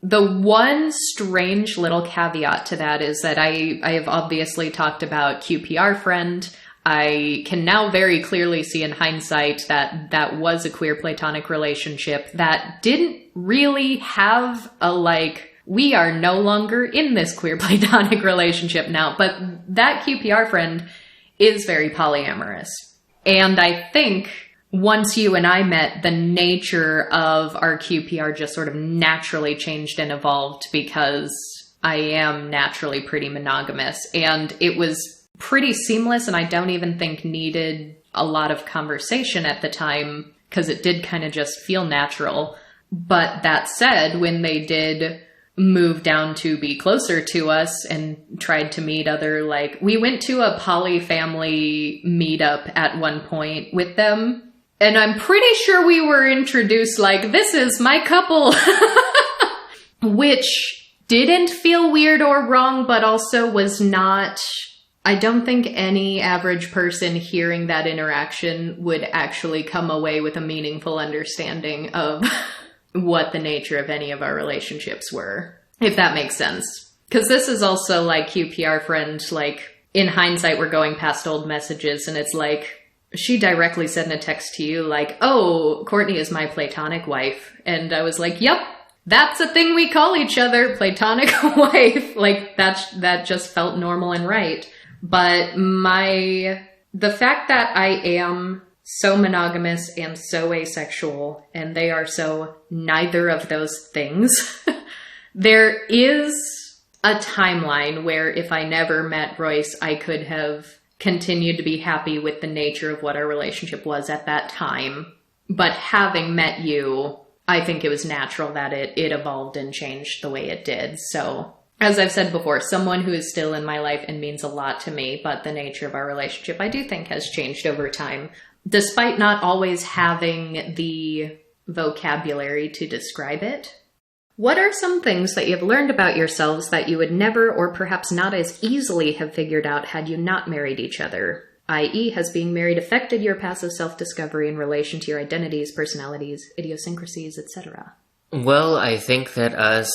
The one strange little caveat to that is that I have obviously talked about QPR friend. I can now very clearly see in hindsight that that was a queer platonic relationship that didn't really have a we are no longer in this queer platonic relationship now, but that QPR friend is very polyamorous. And I think once you and I met, the nature of our QPR just sort of naturally changed and evolved because I am naturally pretty monogamous. And it was pretty seamless, and I don't even think needed a lot of conversation at the time because it did kind of just feel natural. But that said, when they did move down to be closer to us and tried to meet other, we went to a poly family meetup at one point with them. And I'm pretty sure we were introduced this is my couple, which didn't feel weird or wrong, but also was not, I don't think any average person hearing that interaction would actually come away with a meaningful understanding of what the nature of any of our relationships were, if that makes sense. Because this is also QPR friend, in hindsight, we're going past old messages and it's she directly said in a text to you, oh, Courtney is my platonic wife. And I was yep, that's a thing we call each other, platonic wife. That just felt normal and right. But the fact that I am so monogamous and so asexual, and they are so neither of those things, there is a timeline where if I never met Royce, I could have continued to be happy with the nature of what our relationship was at that time. But having met you, I think it was natural that it evolved and changed the way it did. So, as I've said before, someone who is still in my life and means a lot to me, but the nature of our relationship I do think has changed over time, despite not always having the vocabulary to describe it. What are some things that you've learned about yourselves that you would never or perhaps not as easily have figured out had you not married each other? I.e., has being married affected your passive self-discovery in relation to your identities, personalities, idiosyncrasies, etc.? Well, I think that us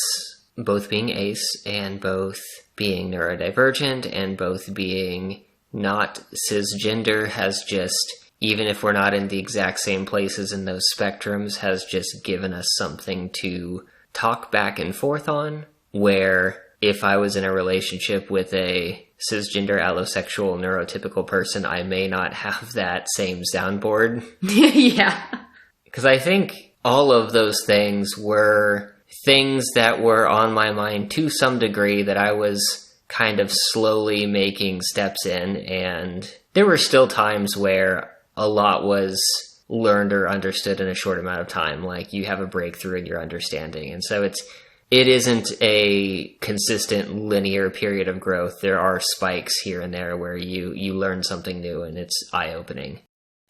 both being ace and both being neurodivergent and both being not cisgender has just, even if we're not in the exact same places in those spectrums, has just given us something to talk back and forth on, where if I was in a relationship with a cisgender, allosexual, neurotypical person, I may not have that same soundboard. Yeah. Because I think all of those things were things that were on my mind to some degree that I was kind of slowly making steps in, and there were still times where a lot was learned or understood in a short amount of time. Like, you have a breakthrough in your understanding, and so it isn't a consistent linear period of growth. There are spikes here and there where you learn something new and it's eye-opening.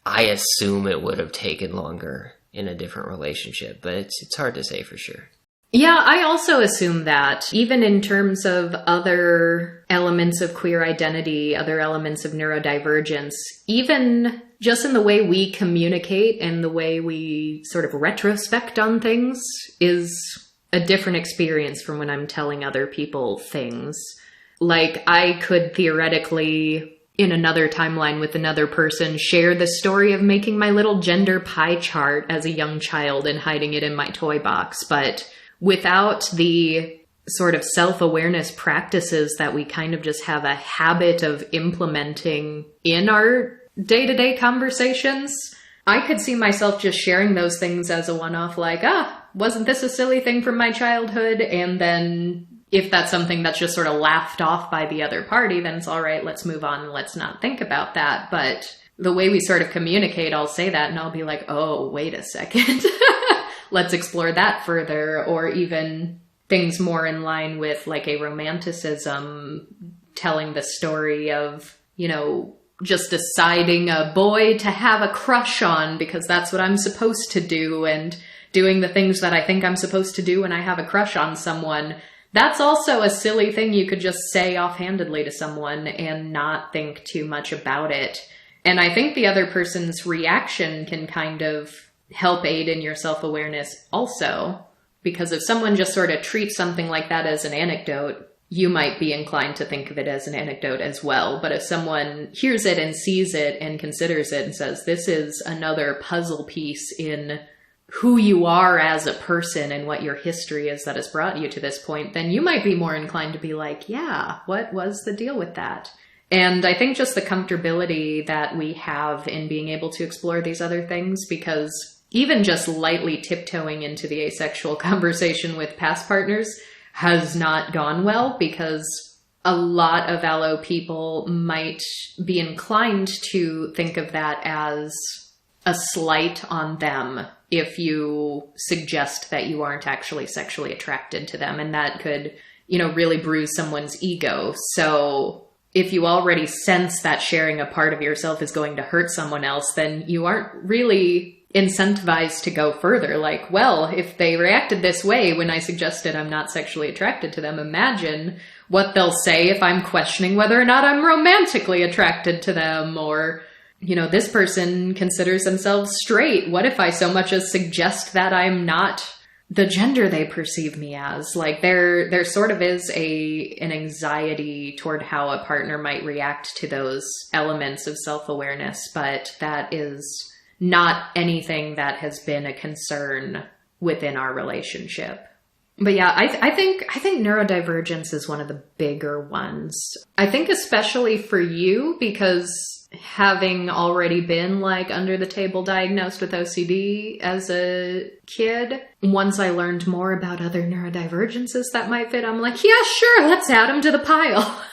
I assume it would have taken longer in a different relationship, but it's hard to say for sure. Yeah, I also assume that, even in terms of other elements of queer identity, other elements of neurodivergence, even just in the way we communicate and the way we sort of retrospect on things is a different experience from when I'm telling other people things. Like, I could theoretically, in another timeline with another person, share the story of making my little gender pie chart as a young child and hiding it in my toy box, but without the sort of self-awareness practices that we kind of just have a habit of implementing in our day-to-day conversations, I could see myself just sharing those things as a one-off, like, wasn't this a silly thing from my childhood? And then if that's something that's just sort of laughed off by the other party, then it's all right, let's move on and let's not think about that. But the way we sort of communicate, I'll say that and I'll be like, oh, wait a second. Let's explore that further. Or even things more in line with like a romanticism, telling the story of, just deciding a boy to have a crush on because that's what I'm supposed to do, and doing the things that I think I'm supposed to do when I have a crush on someone. That's also a silly thing you could just say offhandedly to someone and not think too much about it. And I think the other person's reaction can kind of help aid in your self-awareness also, because if someone just sort of treats something like that as an anecdote, you might be inclined to think of it as an anecdote as well. But if someone hears it and sees it and considers it and says, this is another puzzle piece in who you are as a person and what your history is that has brought you to this point, then you might be more inclined to be like, yeah, what was the deal with that? And I think just the comfortability that we have in being able to explore these other things, because even just lightly tiptoeing into the asexual conversation with past partners has not gone well, because a lot of allo people might be inclined to think of that as a slight on them if you suggest that you aren't actually sexually attracted to them. And that could, really bruise someone's ego. So if you already sense that sharing a part of yourself is going to hurt someone else, then you aren't really incentivized to go further. Like, well, if they reacted this way when I suggested I'm not sexually attracted to them, imagine what they'll say if I'm questioning whether or not I'm romantically attracted to them. Or, this person considers themselves straight. What if I so much as suggest that I'm not the gender they perceive me as? Like, there sort of is an anxiety toward how a partner might react to those elements of self-awareness, but that is not anything that has been a concern within our relationship. But yeah, I think neurodivergence is one of the bigger ones. I think especially for you, because having already been like under the table diagnosed with OCD as a kid, once I learned more about other neurodivergences that might fit, I'm like, yeah, sure, let's add them to the pile.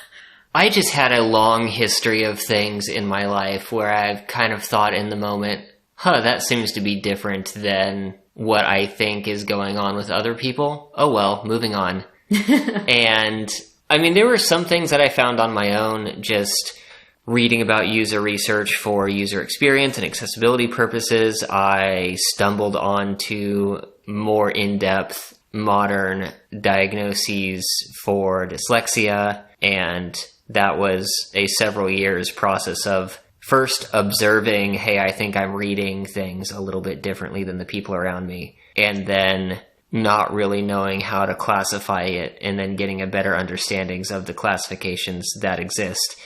I just had a long history of things in my life where I've kind of thought in the moment, that seems to be different than what I think is going on with other people. Oh well, moving on. And I mean, there were some things that I found on my own, just reading about user research for user experience and accessibility purposes. I stumbled onto more in-depth modern diagnoses for dyslexia, and that was a several years process of first observing, hey, I think I'm reading things a little bit differently than the people around me, and then not really knowing how to classify it, and then getting a better understandings of the classifications that exist.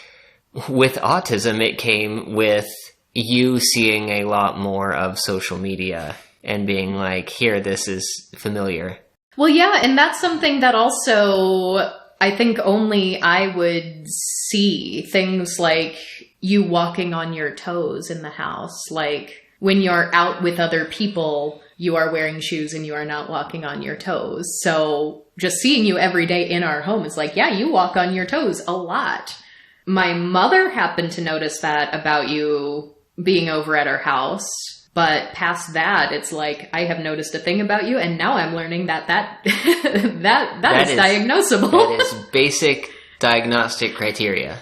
with autism, it came with you seeing a lot more of social media and being like, here, this is familiar. Well, yeah, and that's something that also I think only I would see. Things like you walking on your toes in the house. Like when you're out with other people, you are wearing shoes and you are not walking on your toes. So just seeing you every day in our home is like, yeah, you walk on your toes a lot. My mother happened to notice that about you being over at our house. But past that, it's like, I have noticed a thing about you, and now I'm learning that is diagnosable. That is basic diagnostic criteria.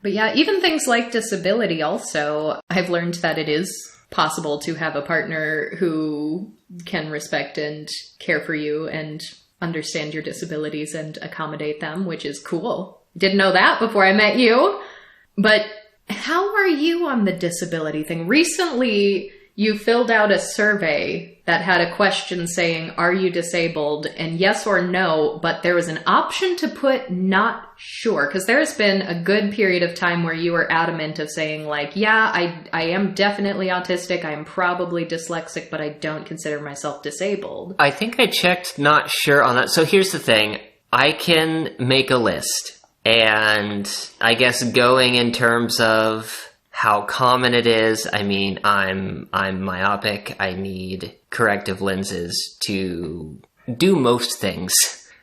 But yeah, even things like disability also, I've learned that it is possible to have a partner who can respect and care for you and understand your disabilities and accommodate them, which is cool. Didn't know that before I met you. But how are you on the disability thing? Recently, you filled out a survey that had a question saying, are you disabled? And yes or no, but there was an option to put not sure. Because there's been a good period of time where you were adamant of saying like, yeah, I am definitely autistic. I am probably dyslexic, but I don't consider myself disabled. I think I checked not sure on that. So here's the thing. I can make a list. And I guess going in terms of how common it is, I mean, I'm myopic. I need corrective lenses to do most things.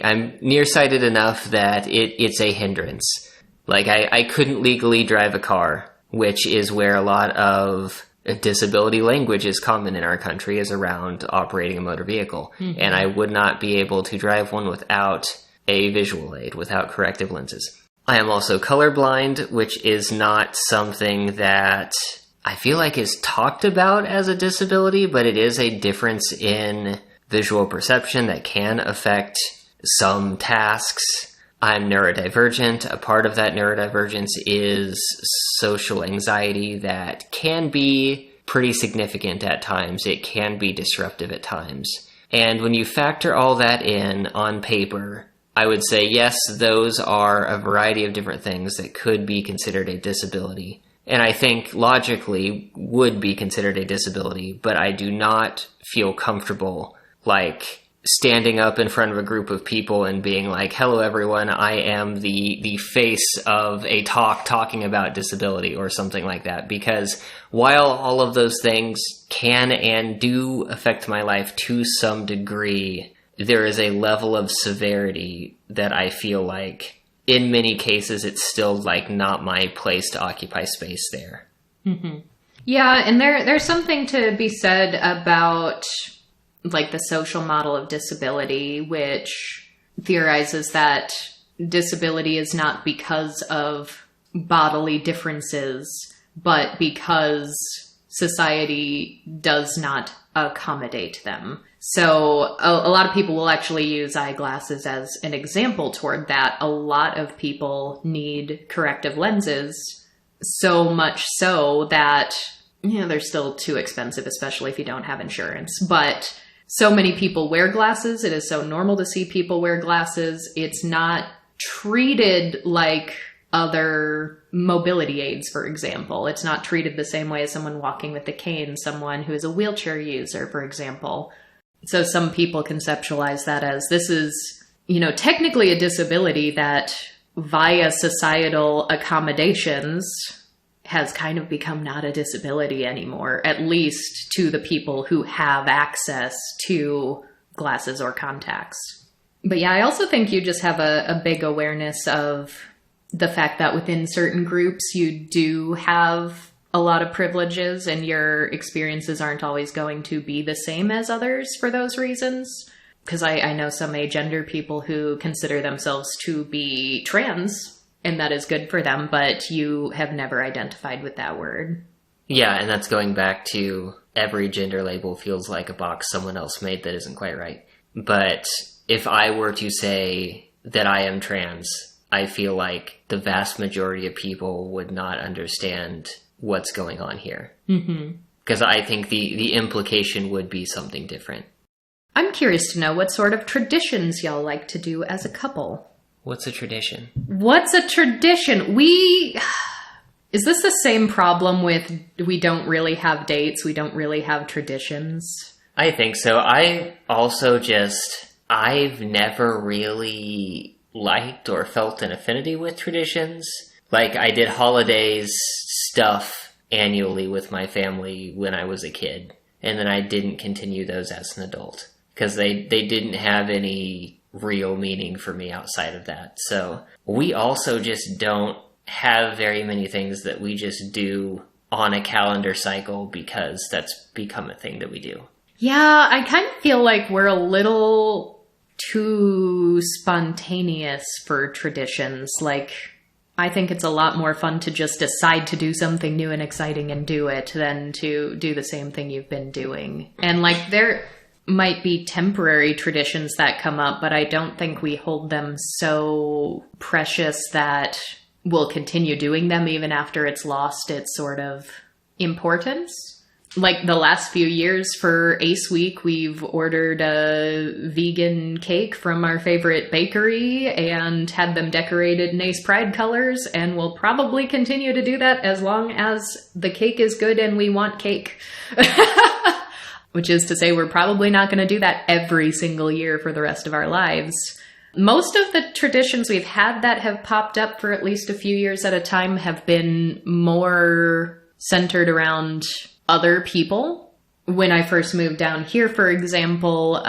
I'm nearsighted enough that it's a hindrance. Like I couldn't legally drive a car, which is where a lot of disability language is common in our country, is around operating a motor vehicle. Mm-hmm. And I would not be able to drive one without a visual aid, without corrective lenses. I am also colorblind, which is not something that I feel like is talked about as a disability, but it is a difference in visual perception that can affect some tasks. I'm neurodivergent. A part of that neurodivergence is social anxiety that can be pretty significant at times. It can be disruptive at times. And when you factor all that in on paper, I would say, yes, those are a variety of different things that could be considered a disability. And I think logically would be considered a disability, but I do not feel comfortable like standing up in front of a group of people and being like, hello, everyone, I am the face of a talking about disability or something like that. Because while all of those things can and do affect my life to some degree, there is a level of severity that I feel like in many cases it's still like not my place to occupy space there. Mm-hmm. Yeah, and there's something to be said about like the social model of disability, which theorizes that disability is not because of bodily differences, but because society does not accommodate them. So a lot of people will actually use eyeglasses as an example toward that. A lot of people need corrective lenses, so much so that, you know, they're still too expensive, especially if you don't have insurance. But so many people wear glasses. It is so normal to see people wear glasses. It's not treated like other mobility aids, for example. It's not treated the same way as someone walking with a cane, someone who is a wheelchair user, for example. So some people conceptualize that as this is, you know, technically a disability that via societal accommodations has kind of become not a disability anymore, at least to the people who have access to glasses or contacts. But yeah, I also think you just have a big awareness of the fact that within certain groups you do have a lot of privileges and your experiences aren't always going to be the same as others for those reasons. Because I know some agender people who consider themselves to be trans, and that is good for them, but you have never identified with that word. Yeah, and that's going back to every gender label feels like a box someone else made that isn't quite right. But if I were to say that I am trans, I feel like the vast majority of people would not understand what's going on here. Because I think the implication would be something different. I'm curious to know what sort of traditions y'all like to do as a couple. What's a tradition? What's a tradition? Is this the same problem with we don't really have dates, we don't really have traditions? I think so. I've never really liked or felt an affinity with traditions. Like, I did holidays stuff annually with my family when I was a kid, and then I didn't continue those as an adult because they didn't have any real meaning for me outside of that. So we also just don't have very many things that we just do on a calendar cycle because that's become a thing that we do. Yeah, I kind of feel like we're a little too spontaneous for traditions. Like, I think it's a lot more fun to just decide to do something new and exciting and do it than to do the same thing you've been doing. And like, there might be temporary traditions that come up, but I don't think we hold them so precious that we'll continue doing them even after it's lost its sort of importance. Like the last few years for Ace Week, we've ordered a vegan cake from our favorite bakery and had them decorated in Ace Pride colors, and we'll probably continue to do that as long as the cake is good and we want cake. Which is to say, we're probably not going to do that every single year for the rest of our lives. Most of the traditions we've had that have popped up for at least a few years at a time have been more centered around other people. When I first moved down here, for example,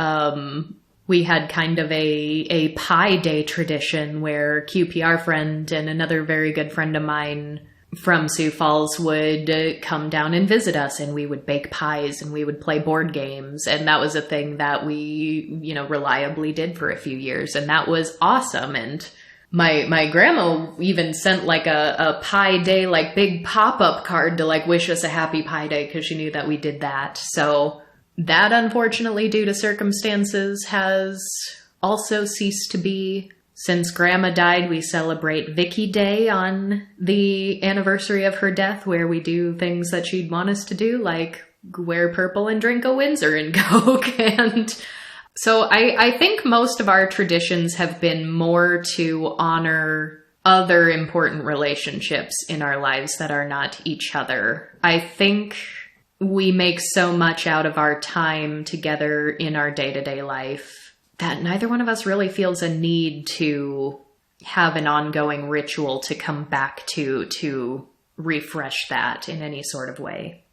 we had kind of a pie day tradition where QPR friend and another very good friend of mine from Sioux Falls would come down and visit us, and we would bake pies and we would play board games. And that was a thing that we, reliably did for a few years. And that was awesome. And my grandma even sent like a pie day, like big pop-up card to like wish us a happy pie day because she knew that we did that. So that, unfortunately, due to circumstances, has also ceased to be. Since Grandma died, we celebrate Vicky Day on the anniversary of her death, where we do things that she'd want us to do, like wear purple and drink a Windsor and Coke. And so I think most of our traditions have been more to honor other important relationships in our lives that are not each other. I think we make so much out of our time together in our day-to-day life that neither one of us really feels a need to have an ongoing ritual to come back to refresh that in any sort of way.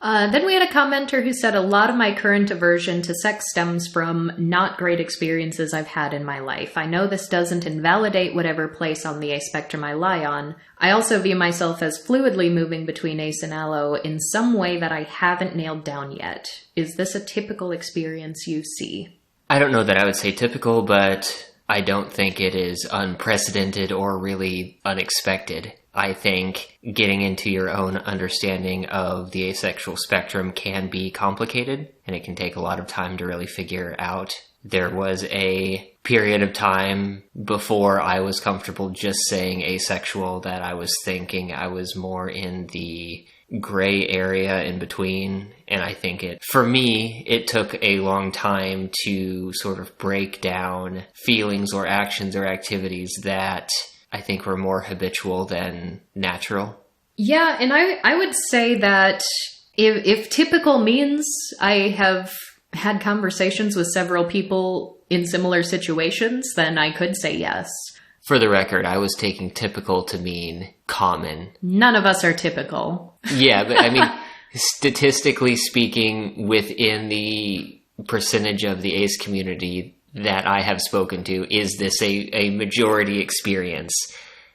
Then we had a commenter who said, a lot of my current aversion to sex stems from not great experiences I've had in my life. I know this doesn't invalidate whatever place on the ace spectrum I lie on. I also view myself as fluidly moving between ace and allo in some way that I haven't nailed down yet. Is this a typical experience you see? I don't know that I would say typical, but I don't think it is unprecedented or really unexpected. I think getting into your own understanding of the asexual spectrum can be complicated, and it can take a lot of time to really figure out. There was a period of time before I was comfortable just saying asexual that I was thinking I was more in the gray area in between. And I think for me, it took a long time to sort of break down feelings or actions or activities that I think were more habitual than natural. Yeah, and I would say that if typical means I have had conversations with several people in similar situations, then I could say yes. For the record, I was taking typical to mean common. None of us are typical. Yeah, but I mean, statistically speaking, within the percentage of the ace community that I have spoken to, is this a majority experience?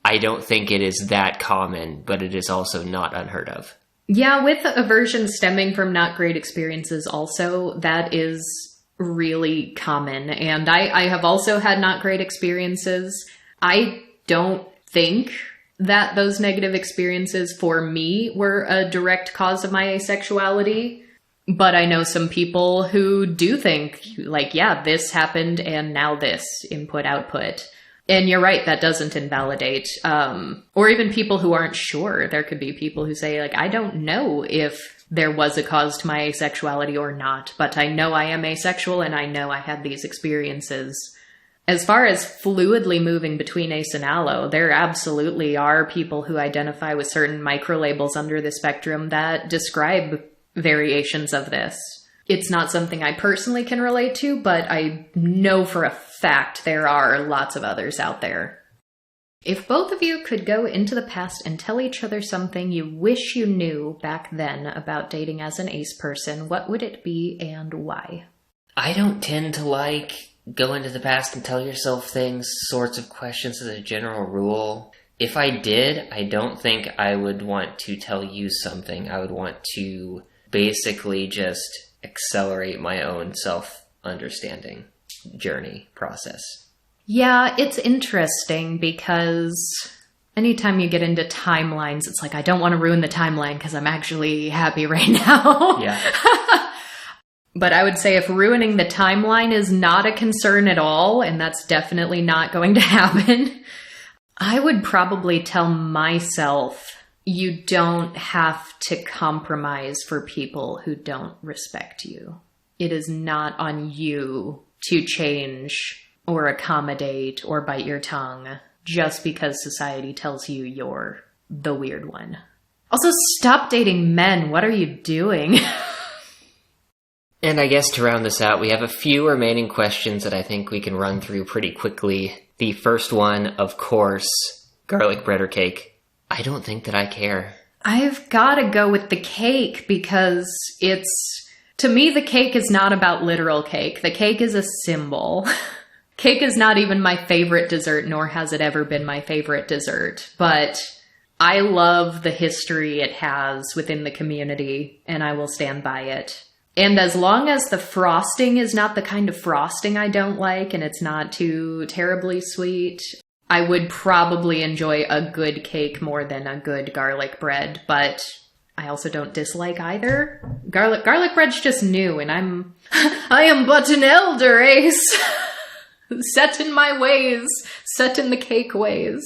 I don't think it is that common, but it is also not unheard of. Yeah, with aversion stemming from not great experiences also, that is really common. And I have also had not great experiences. I don't think that those negative experiences for me were a direct cause of my asexuality. But I know some people who do think, like, yeah, this happened and now this, input, output. And you're right, that doesn't invalidate. Or even people who aren't sure. There could be people who say, like, I don't know if there was a cause to my asexuality or not, but I know I am asexual and I know I had these experiences. As far as fluidly moving between ace and aloe, there absolutely are people who identify with certain microlabels under the spectrum that describe variations of this. It's not something I personally can relate to, but I know for a fact there are lots of others out there. If both of you could go into the past and tell each other something you wish you knew back then about dating as an ace person, what would it be and why? I don't tend to go into the past and tell yourself things, sorts of questions as a general rule. If I did, I don't think I would want to tell you something. I would want to basically just accelerate my own self-understanding journey process. Yeah, it's interesting because anytime you get into timelines, it's like, I don't want to ruin the timeline because I'm actually happy right now. Yeah. But I would say if ruining the timeline is not a concern at all, and that's definitely not going to happen, I would probably tell myself, you don't have to compromise for people who don't respect you. It is not on you to change or accommodate or bite your tongue just because society tells you you're the weird one. Also, stop dating men. What are you doing? And I guess to round this out, we have a few remaining questions that I think we can run through pretty quickly. The first one, of course, garlic bread or cake. I don't think that I care. I've got to go with the cake because to me, the cake is not about literal cake. The cake is a symbol. Cake is not even my favorite dessert, nor has it ever been my favorite dessert. But I love the history it has within the community, and I will stand by it. And as long as the frosting is not the kind of frosting I don't like, and it's not too terribly sweet, I would probably enjoy a good cake more than a good garlic bread, but I also don't dislike either. Garlic bread's just new, and I am but an elder, Ace. Set in my ways, set in the cake ways.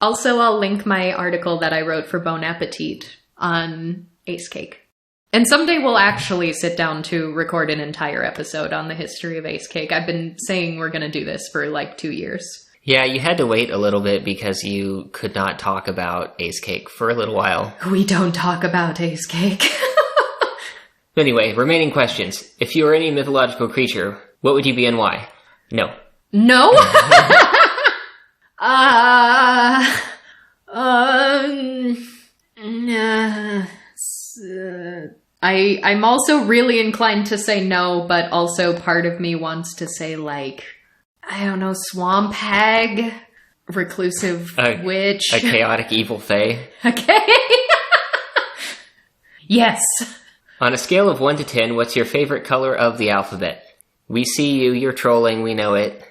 Also, I'll link my article that I wrote for Bon Appetit on Ace Cake. And someday we'll actually sit down to record an entire episode on the history of Ace Cake. I've been saying we're going to do this for 2 years. Yeah, you had to wait a little bit because you could not talk about Ace Cake for a little while. We don't talk about Ace Cake. Anyway, remaining questions. If you were any mythological creature, what would you be and why? No. No? I'm also really inclined to say no, but also part of me wants to say I don't know, swamp hag, reclusive witch. A chaotic evil fae. Okay. Yes. On a scale of 1 to 10, what's your favorite color of the alphabet? We see you, you're trolling, we know it.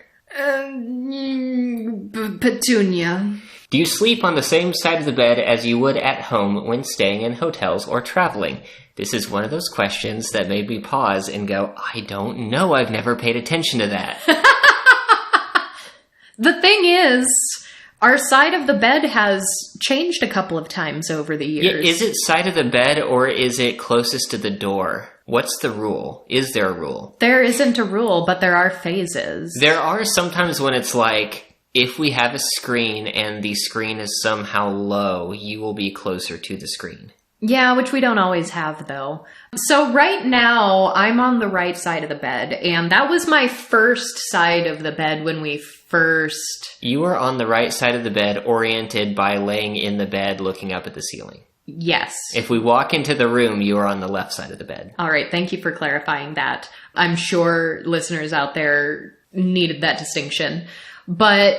Petunia. Do you sleep on the same side of the bed as you would at home when staying in hotels or traveling? This is one of those questions that made me pause and go, I don't know, I've never paid attention to that. The thing is, our side of the bed has changed a couple of times over the years. Yeah, is it side of the bed or is it closest to the door? What's the rule? Is there a rule? There isn't a rule, but there are phases. There are sometimes when it's if we have a screen and the screen is somehow low, you will be closer to the screen. Yeah, which we don't always have, though. So right now, I'm on the right side of the bed, and that was my first side of the bed when we first... You are on the right side of the bed, oriented by laying in the bed, looking up at the ceiling. Yes. If we walk into the room, you are on the left side of the bed. All right, thank you for clarifying that. I'm sure listeners out there needed that distinction. But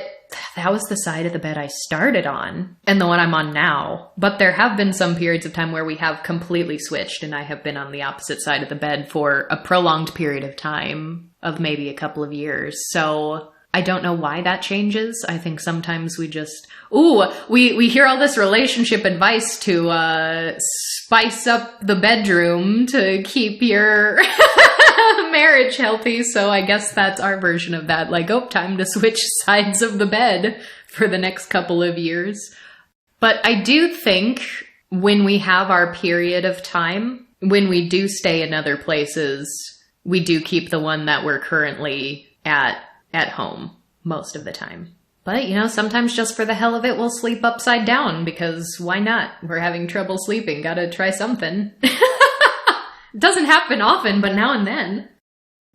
that was the side of the bed I started on, and the one I'm on now. But there have been some periods of time where we have completely switched, and I have been on the opposite side of the bed for a prolonged period of time, of maybe a couple of years. So I don't know why that changes. I think sometimes we just... we hear all this relationship advice to spice up the bedroom to keep your marriage healthy, so I guess that's our version of that. Time to switch sides of the bed for the next couple of years. But I do think when we have our period of time, when we do stay in other places, we do keep the one that we're currently at home. most of the time. But, you know, sometimes just for the hell of it, we'll sleep upside down because why not? We're having trouble sleeping. Gotta try something. It doesn't happen often, but now and then.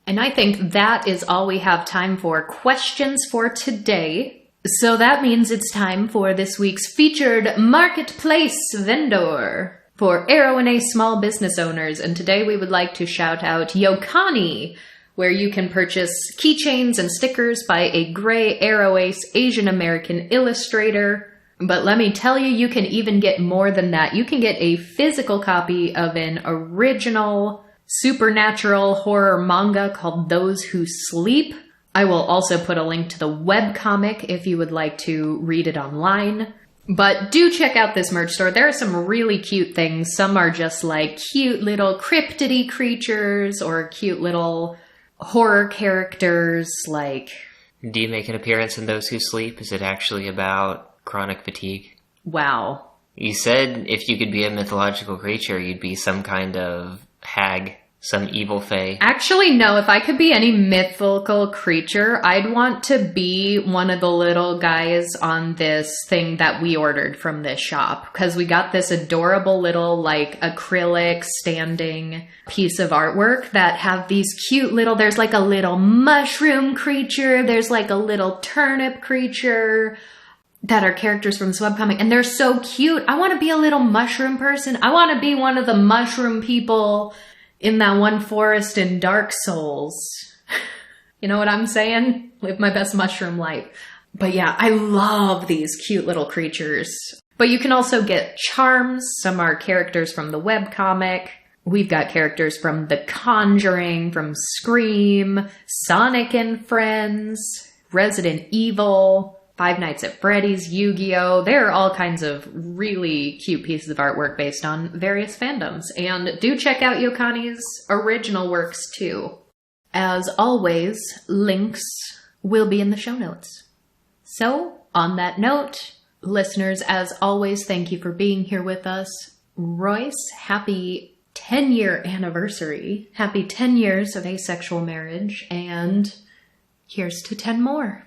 And I think that is all we have time for questions for today. So that means it's time for this week's featured marketplace vendor for Arrow and A small business owners. And today we would like to shout out Yokanii, where you can purchase keychains and stickers by a gray Arrow Ace Asian American illustrator. But let me tell you, you can even get more than that. You can get a physical copy of an original supernatural horror manga called Those Who Sleep. I will also put a link to the webcomic if you would like to read it online. But do check out this merch store. There are some really cute things. Some are just like cute little cryptidy creatures or cute little horror characters like... Do you make an appearance in Those Who Sleep? Is it actually about chronic fatigue? Wow. You said if you could be a mythological creature, you'd be some kind of hag, some evil fae. Actually, no. If I could be any mythical creature, I'd want to be one of the little guys on this thing that we ordered from this shop. Because we got this adorable little, like, acrylic standing piece of artwork that have these cute little... There's, like, a little mushroom creature. There's, like, a little turnip creature that are characters from this webcomic. And they're so cute. I want to be a little mushroom person. I want to be one of the mushroom people in that one forest in Dark Souls. You know what I'm saying? Live my best mushroom life. But yeah, I love these cute little creatures. But you can also get charms. Some are characters from the webcomic. We've got characters from The Conjuring, from Scream, Sonic and Friends, Resident Evil, Five Nights at Freddy's, Yu-Gi-Oh! There are all kinds of really cute pieces of artwork based on various fandoms. And do check out Yokanii's original works too. As always, links will be in the show notes. So, on that note, listeners, as always, thank you for being here with us. Royce, happy 10-year anniversary. Happy 10 years of asexual marriage. And here's to 10 more.